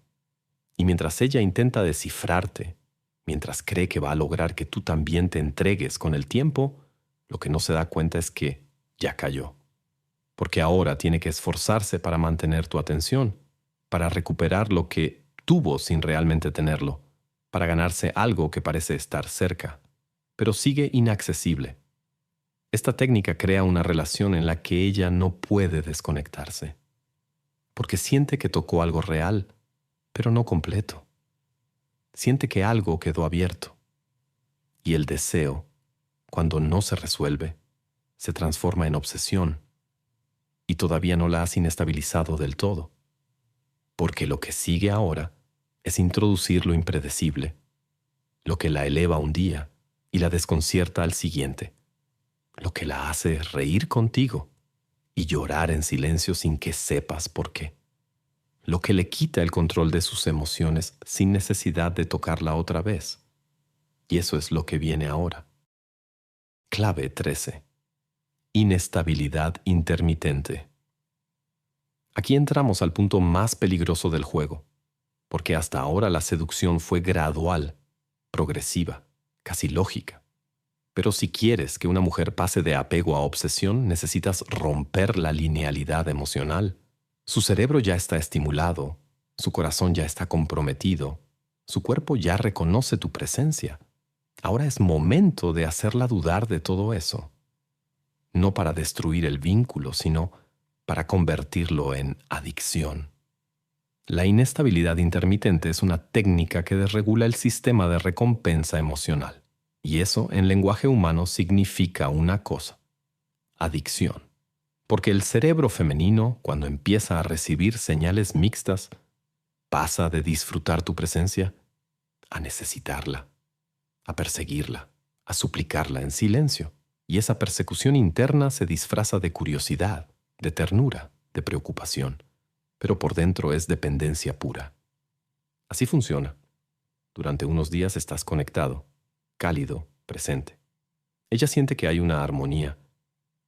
Y mientras ella intenta descifrarte, mientras cree que va a lograr que tú también te entregues con el tiempo, lo que no se da cuenta es que ya cayó. Porque ahora tiene que esforzarse para mantener tu atención, para recuperar lo que tuvo sin realmente tenerlo, para ganarse algo que parece estar cerca, pero sigue inaccesible. Esta técnica crea una relación en la que ella no puede desconectarse, porque siente que tocó algo real, pero no completo. Siente que algo quedó abierto. Y el deseo, cuando no se resuelve, se transforma en obsesión. Y todavía no la has inestabilizado del todo. Porque lo que sigue ahora es introducir lo impredecible, lo que la eleva un día y la desconcierta al siguiente, lo que la hace reír contigo y llorar en silencio sin que sepas por qué, lo que le quita el control de sus emociones sin necesidad de tocarla otra vez. Y eso es lo que viene ahora. Clave 13. Inestabilidad intermitente. Aquí entramos al punto más peligroso del juego, porque hasta ahora la seducción fue gradual, progresiva, casi lógica. Pero si quieres que una mujer pase de apego a obsesión, necesitas romper la linealidad emocional. Su cerebro ya está estimulado, su corazón ya está comprometido, su cuerpo ya reconoce tu presencia. Ahora es momento de hacerla dudar de todo eso. No para destruir el vínculo, sino para convertirlo en adicción. La inestabilidad intermitente es una técnica que desregula el sistema de recompensa emocional. Y eso, en lenguaje humano, significa una cosa: adicción. Porque el cerebro femenino, cuando empieza a recibir señales mixtas, pasa de disfrutar tu presencia a necesitarla, a perseguirla, a suplicarla en silencio. Y esa persecución interna se disfraza de curiosidad, de ternura, de preocupación, pero por dentro es dependencia pura. Así funciona. Durante unos días estás conectado, cálido, presente. Ella siente que hay una armonía.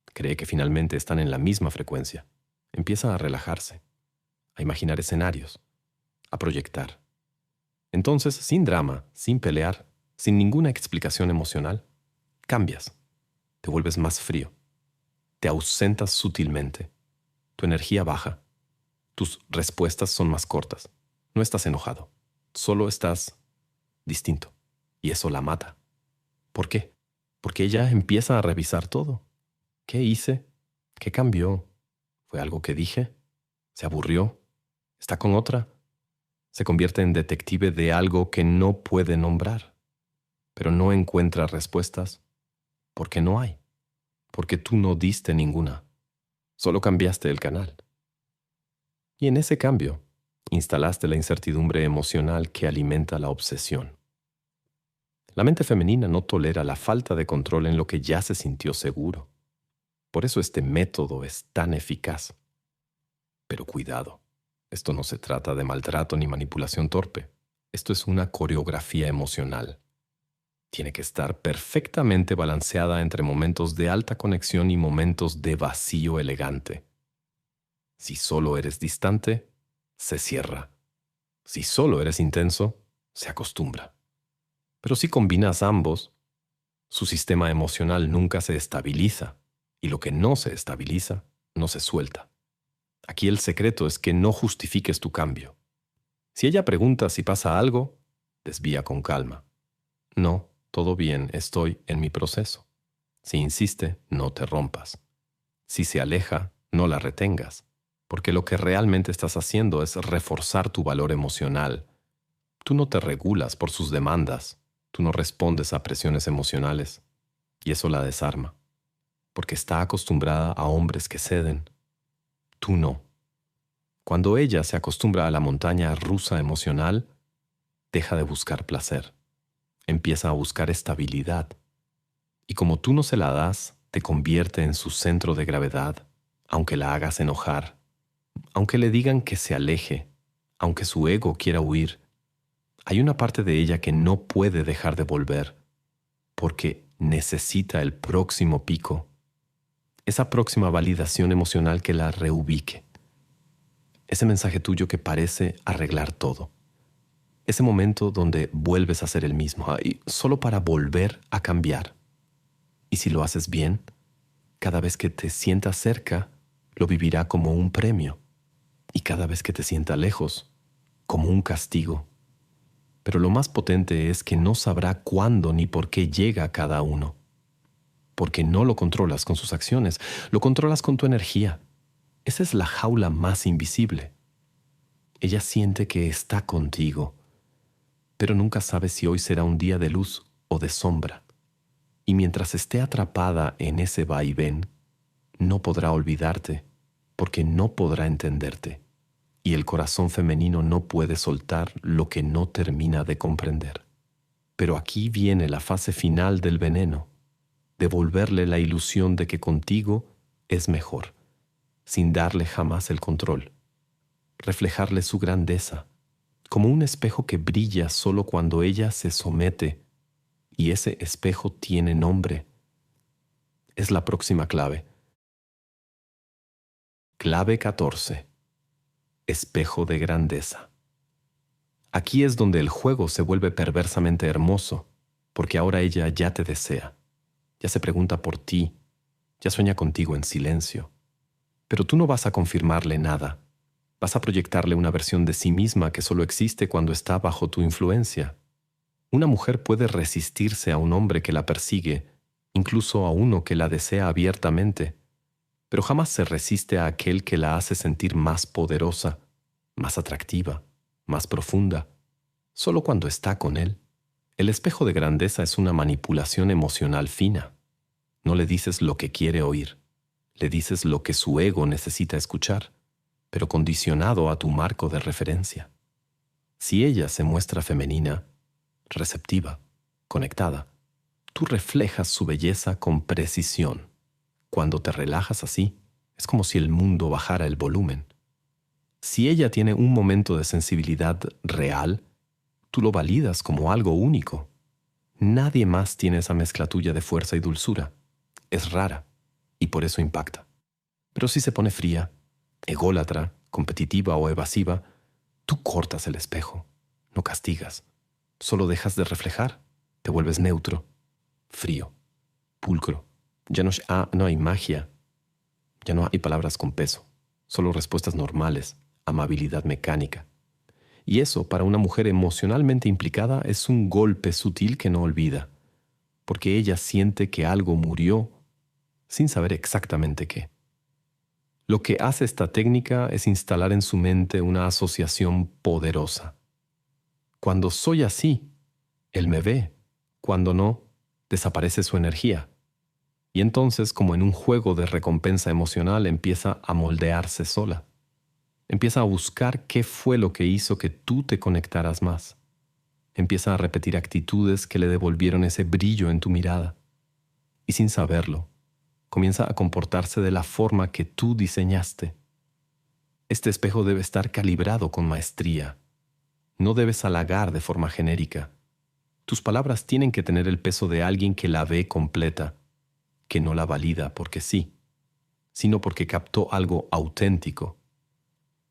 Cree que finalmente están en la misma frecuencia. Empieza a relajarse, a imaginar escenarios, a proyectar. Entonces, sin drama, sin pelear, sin ninguna explicación emocional, cambias. Te vuelves más frío. Te ausentas sutilmente. Tu energía baja. Tus respuestas son más cortas. No estás enojado. Solo estás distinto. Y eso la mata. ¿Por qué? porque ella empieza a revisar todo. ¿Qué hice? ¿Qué cambió? ¿Fue algo que dije? ¿Se aburrió? ¿Está con otra? Se convierte en detective de algo que no puede nombrar, pero no encuentra respuestas porque no hay, porque tú no diste ninguna, solo cambiaste el canal. Y en ese cambio, instalaste la incertidumbre emocional que alimenta la obsesión. La mente femenina no tolera la falta de control en lo que ya se sintió seguro. Por eso este método es tan eficaz. Pero cuidado, esto no se trata de maltrato ni manipulación torpe. Esto es una coreografía emocional. Tiene que estar perfectamente balanceada entre momentos de alta conexión y momentos de vacío elegante. Si solo eres distante, se cierra. Si solo eres intenso, se acostumbra. Pero si combinas ambos, su sistema emocional nunca se estabiliza, y lo que no se estabiliza, no se suelta. Aquí el secreto es que no justifiques tu cambio. Si ella pregunta si pasa algo, desvía con calma. No, todo bien, estoy en mi proceso. Si insiste, no te rompas. Si se aleja, no la retengas, porque lo que realmente estás haciendo es reforzar tu valor emocional. Tú no te regulas por sus demandas, tú no respondes a presiones emocionales, y eso la desarma, porque está acostumbrada a hombres que ceden. Tú no. Cuando ella se acostumbra a la montaña rusa emocional, deja de buscar placer. Empieza a buscar estabilidad. Y como tú no se la das, te convierte en su centro de gravedad, aunque la hagas enojar, aunque le digan que se aleje, aunque su ego quiera huir. Hay una parte de ella que no puede dejar de volver, porque necesita el próximo pico, esa próxima validación emocional que la reubique. Ese mensaje tuyo que parece arreglar todo. Ese momento donde vuelves a ser el mismo, y solo para volver a cambiar. Y si lo haces bien, cada vez que te sientas cerca, lo vivirá como un premio. Y cada vez que te sienta lejos, como un castigo. Pero lo más potente es que no sabrá cuándo ni por qué llega cada uno. Porque no lo controlas con sus acciones, lo controlas con tu energía. Esa es la jaula más invisible. Ella siente que está contigo, pero nunca sabe si hoy será un día de luz o de sombra. Y mientras esté atrapada en ese vaivén, no podrá olvidarte, porque no podrá entenderte. Y el corazón femenino no puede soltar lo que no termina de comprender. Pero aquí viene la fase final del veneno, devolverle la ilusión de que contigo es mejor, sin darle jamás el control. Reflejarle su grandeza, como un espejo que brilla solo cuando ella se somete, y ese espejo tiene nombre. Es la próxima clave. Clave 14. Espejo de grandeza. Aquí es donde el juego se vuelve perversamente hermoso, porque ahora ella ya te desea, ya se pregunta por ti, ya sueña contigo en silencio. Pero tú no vas a confirmarle nada. Vas a proyectarle una versión de sí misma que solo existe cuando está bajo tu influencia. Una mujer puede resistirse a un hombre que la persigue, incluso a uno que la desea abiertamente, pero jamás se resiste a aquel que la hace sentir más poderosa, más atractiva, más profunda, solo cuando está con él. El espejo de grandeza es una manipulación emocional fina. No le dices lo que quiere oír, le dices lo que su ego necesita escuchar, pero condicionado a tu marco de referencia. Si ella se muestra femenina, receptiva, conectada, tú reflejas su belleza con precisión. Cuando te relajas así, es como si el mundo bajara el volumen. Si ella tiene un momento de sensibilidad real, tú lo validas como algo único. Nadie más tiene esa mezcla tuya de fuerza y dulzura. Es rara, y por eso impacta. Pero si se pone fría, ególatra, competitiva o evasiva, tú cortas el espejo, no castigas, solo dejas de reflejar, te vuelves neutro, frío, pulcro. Ya no hay magia, ya no hay palabras con peso, solo respuestas normales, amabilidad mecánica. Y eso, para una mujer emocionalmente implicada, es un golpe sutil que no olvida, porque ella siente que algo murió sin saber exactamente qué. Lo que hace esta técnica es instalar en su mente una asociación poderosa. Cuando soy así, él me ve. Cuando no, desaparece su energía. Y entonces, como en un juego de recompensa emocional, empieza a moldearse sola. Empieza a buscar qué fue lo que hizo que tú te conectaras más. Empieza a repetir actitudes que le devolvieron ese brillo en tu mirada. Y sin saberlo, comienza a comportarse de la forma que tú diseñaste. Este espejo debe estar calibrado con maestría. No debes halagar de forma genérica. Tus palabras tienen que tener el peso de alguien que la ve completa, que no la valida porque sí, sino porque captó algo auténtico.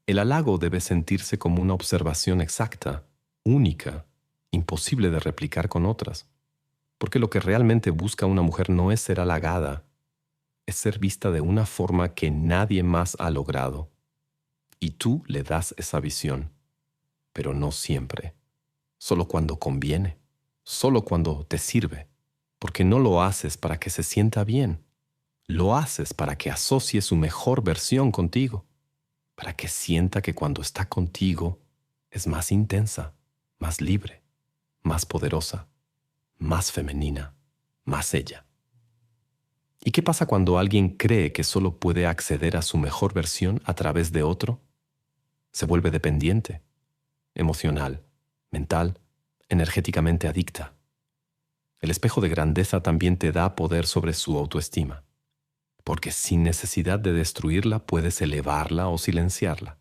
El halago debe sentirse como una observación exacta, única, imposible de replicar con otras. Porque lo que realmente busca una mujer no es ser halagada, es ser vista de una forma que nadie más ha logrado. Y tú le das esa visión, pero no siempre. Solo cuando conviene, solo cuando te sirve. Porque no lo haces para que se sienta bien. Lo haces para que asocie su mejor versión contigo. Para que sienta que cuando está contigo es más intensa, más libre, más poderosa, más femenina, más ella. ¿Y qué pasa cuando alguien cree que solo puede acceder a su mejor versión a través de otro? Se vuelve dependiente, emocional, mental, energéticamente adicta. El espejo de grandeza también te da poder sobre su autoestima, porque sin necesidad de destruirla puedes elevarla o silenciarla.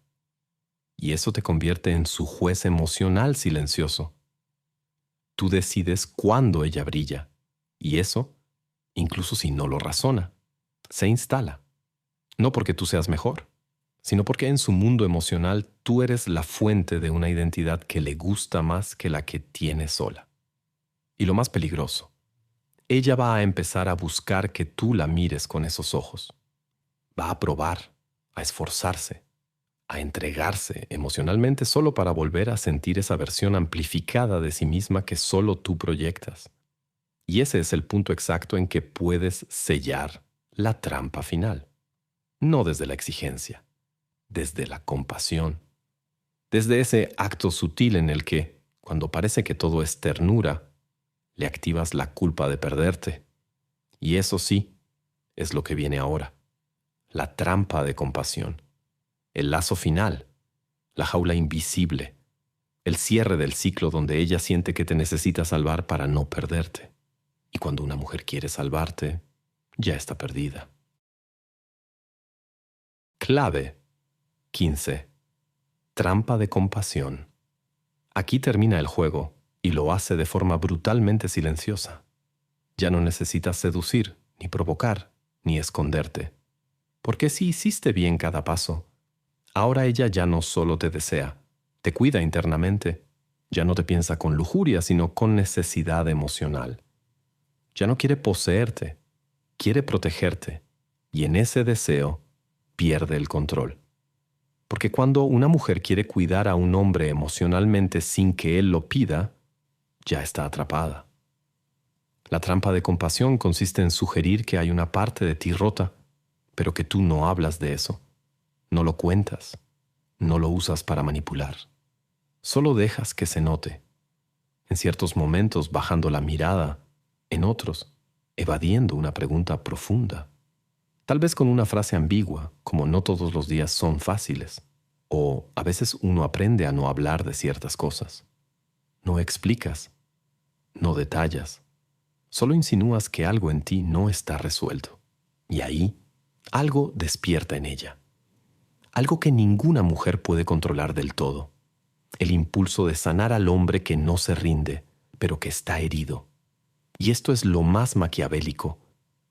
Y eso te convierte en su juez emocional silencioso. Tú decides cuándo ella brilla, y eso, incluso si no lo razona, se instala. No porque tú seas mejor, sino porque en su mundo emocional tú eres la fuente de una identidad que le gusta más que la que tiene sola. Y lo más peligroso, ella va a empezar a buscar que tú la mires con esos ojos. Va a probar, a esforzarse, a entregarse emocionalmente solo para volver a sentir esa versión amplificada de sí misma que solo tú proyectas. Y ese es el punto exacto en que puedes sellar la trampa final. No desde la exigencia, desde la compasión. Desde ese acto sutil en el que, cuando parece que todo es ternura, le activas la culpa de perderte. Y eso sí, es lo que viene ahora. La trampa de compasión. El lazo final. La jaula invisible. El cierre del ciclo donde ella siente que te necesita salvar para no perderte. Y cuando una mujer quiere salvarte, ya está perdida. Clave 15. Trampa de compasión. Aquí termina el juego y lo hace de forma brutalmente silenciosa. Ya no necesitas seducir, ni provocar, ni esconderte. Porque si hiciste bien cada paso, ahora ella ya no solo te desea, te cuida internamente, ya no te piensa con lujuria, sino con necesidad emocional. Ya no quiere poseerte, quiere protegerte, y en ese deseo pierde el control. Porque cuando una mujer quiere cuidar a un hombre emocionalmente sin que él lo pida, ya está atrapada. La trampa de compasión consiste en sugerir que hay una parte de ti rota, pero que tú no hablas de eso, no lo cuentas, no lo usas para manipular. Solo dejas que se note. En ciertos momentos bajando la mirada, en otros evadiendo una pregunta profunda. Tal vez con una frase ambigua, como no todos los días son fáciles, o a veces uno aprende a no hablar de ciertas cosas. No explicas, no detallas, solo insinúas que algo en ti no está resuelto. Y ahí, algo despierta en ella. Algo que ninguna mujer puede controlar del todo. El impulso de sanar al hombre que no se rinde, pero que está herido. Y esto es lo más maquiavélico.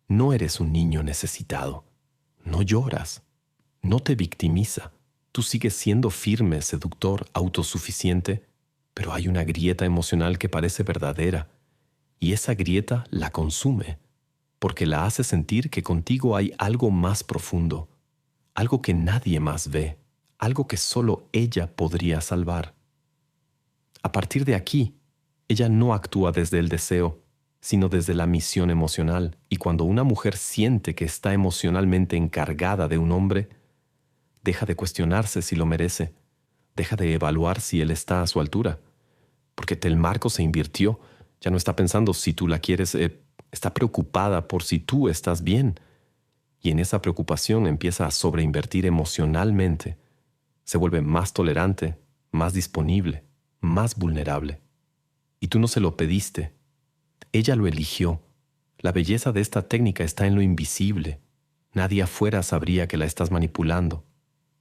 No eres un niño necesitado. No lloras. No te victimiza. Tú sigues siendo firme, seductor, autosuficiente, pero hay una grieta emocional que parece verdadera, y esa grieta la consume, porque la hace sentir que contigo hay algo más profundo, algo que nadie más ve, algo que solo ella podría salvar. A partir de aquí, ella no actúa desde el deseo, sino desde la misión emocional. Y cuando una mujer siente que está emocionalmente encargada de un hombre, deja de cuestionarse si lo merece, deja de evaluar si él está a su altura, porque el marco se invirtió. Ya no está pensando si tú la quieres, está preocupada por si tú estás bien. Y en esa preocupación empieza a sobreinvertir emocionalmente. Se vuelve más tolerante, más disponible, más vulnerable. Y tú no se lo pediste. Ella lo eligió. La belleza de esta técnica está en lo invisible. Nadie afuera sabría que la estás manipulando.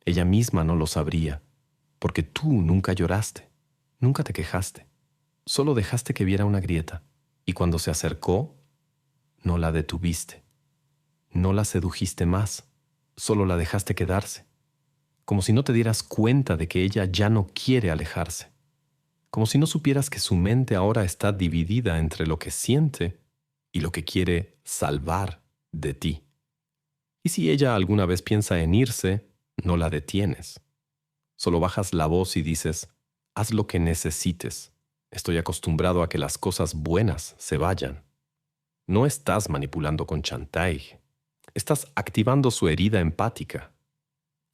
Ella misma no lo sabría, porque tú nunca lloraste, nunca te quejaste. Solo dejaste que viera una grieta. Y cuando se acercó, no la detuviste. No la sedujiste más. Solo la dejaste quedarse. Como si no te dieras cuenta de que ella ya no quiere alejarse. Como si no supieras que su mente ahora está dividida entre lo que siente y lo que quiere salvar de ti. Y si ella alguna vez piensa en irse, no la detienes. Solo bajas la voz y dices, haz lo que necesites. Estoy acostumbrado a que las cosas buenas se vayan. No estás manipulando con chantaje. Estás activando su herida empática.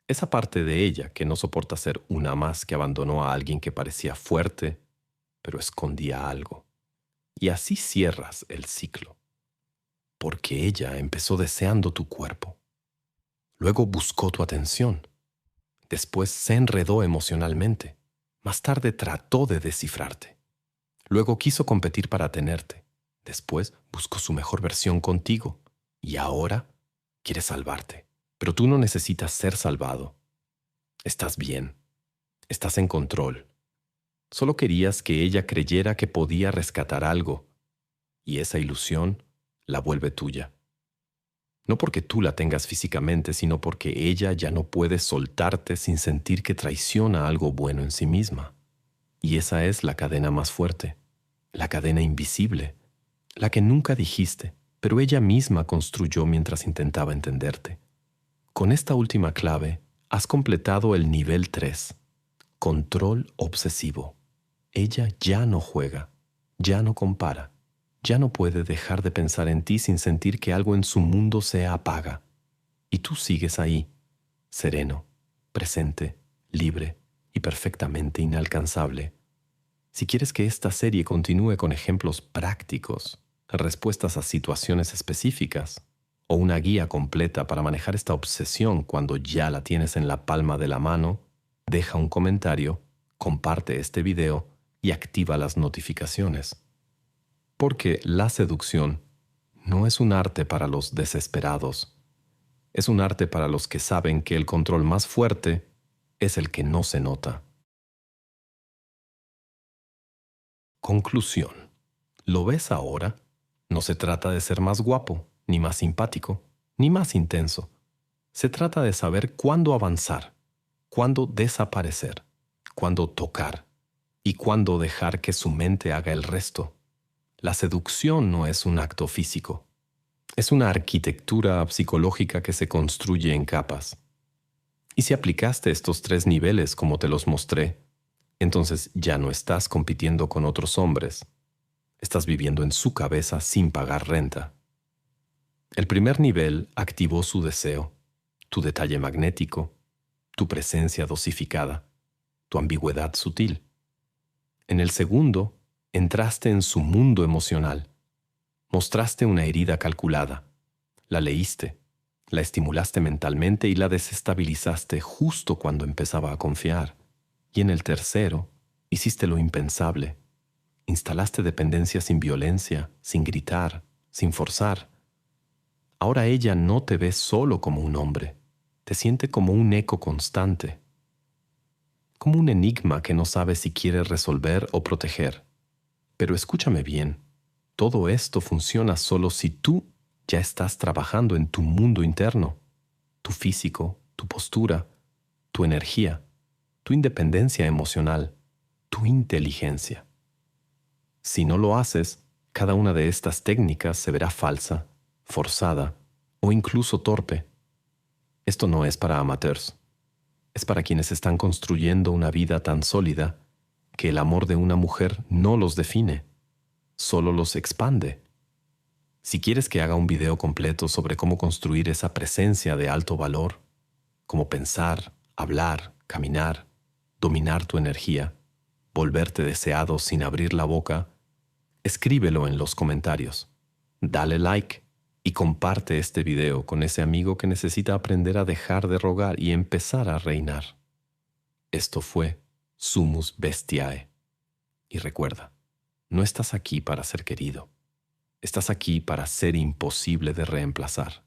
Esa parte de ella que no soporta ser una más que abandonó a alguien que parecía fuerte, pero escondía algo. Y así cierras el ciclo. Porque ella empezó deseando tu cuerpo. Luego buscó tu atención. Después se enredó emocionalmente. Más tarde trató de descifrarte. Luego quiso competir para tenerte. Después buscó su mejor versión contigo. Y ahora quiere salvarte. Pero tú no necesitas ser salvado. Estás bien. Estás en control. Solo querías que ella creyera que podía rescatar algo. Y esa ilusión la vuelve tuya. No porque tú la tengas físicamente, sino porque ella ya no puede soltarte sin sentir que traiciona algo bueno en sí misma. Y esa es la cadena más fuerte, la cadena invisible, la que nunca dijiste, pero ella misma construyó mientras intentaba entenderte. Con esta última clave, has completado el nivel 3, control obsesivo. Ella ya no juega, ya no compara. Ya no puede dejar de pensar en ti sin sentir que algo en su mundo se apaga. Y tú sigues ahí, sereno, presente, libre y perfectamente inalcanzable. Si quieres que esta serie continúe con ejemplos prácticos, respuestas a situaciones específicas, o una guía completa para manejar esta obsesión cuando ya la tienes en la palma de la mano, deja un comentario, comparte este video y activa las notificaciones. Porque la seducción no es un arte para los desesperados. Es un arte para los que saben que el control más fuerte es el que no se nota. Conclusión. ¿Lo ves ahora? No se trata de ser más guapo, ni más simpático, ni más intenso. Se trata de saber cuándo avanzar, cuándo desaparecer, cuándo tocar y cuándo dejar que su mente haga el resto. La seducción no es un acto físico. Es una arquitectura psicológica que se construye en capas. Y si aplicaste estos 3 niveles como te los mostré, entonces ya no estás compitiendo con otros hombres. Estás viviendo en su cabeza sin pagar renta. El primer nivel activó su deseo, tu detalle magnético, tu presencia dosificada, tu ambigüedad sutil. En el segundo, entraste en su mundo emocional. Mostraste una herida calculada. La leíste, la estimulaste mentalmente y la desestabilizaste justo cuando empezaba a confiar. Y en el tercero, hiciste lo impensable. Instalaste dependencia sin violencia, sin gritar, sin forzar. Ahora ella no te ve solo como un hombre. Te siente como un eco constante. Como un enigma que no sabe si quiere resolver o proteger. Pero escúchame bien, todo esto funciona solo si tú ya estás trabajando en tu mundo interno, tu físico, tu postura, tu energía, tu independencia emocional, tu inteligencia. Si no lo haces, cada una de estas técnicas se verá falsa, forzada o incluso torpe. Esto no es para amateurs, es para quienes están construyendo una vida tan sólida que el amor de una mujer no los define, solo los expande Si quieres que haga un video completo sobre cómo construir esa presencia de alto valor, cómo pensar, hablar, caminar, dominar tu energía, volverte deseado sin abrir la boca, escríbelo en los comentarios. Dale like y comparte este video con ese amigo que necesita aprender a dejar de rogar y empezar a reinar. Esto fue Sumus Bestiae. Y recuerda, no estás aquí para ser querido. Estás aquí para ser imposible de reemplazar.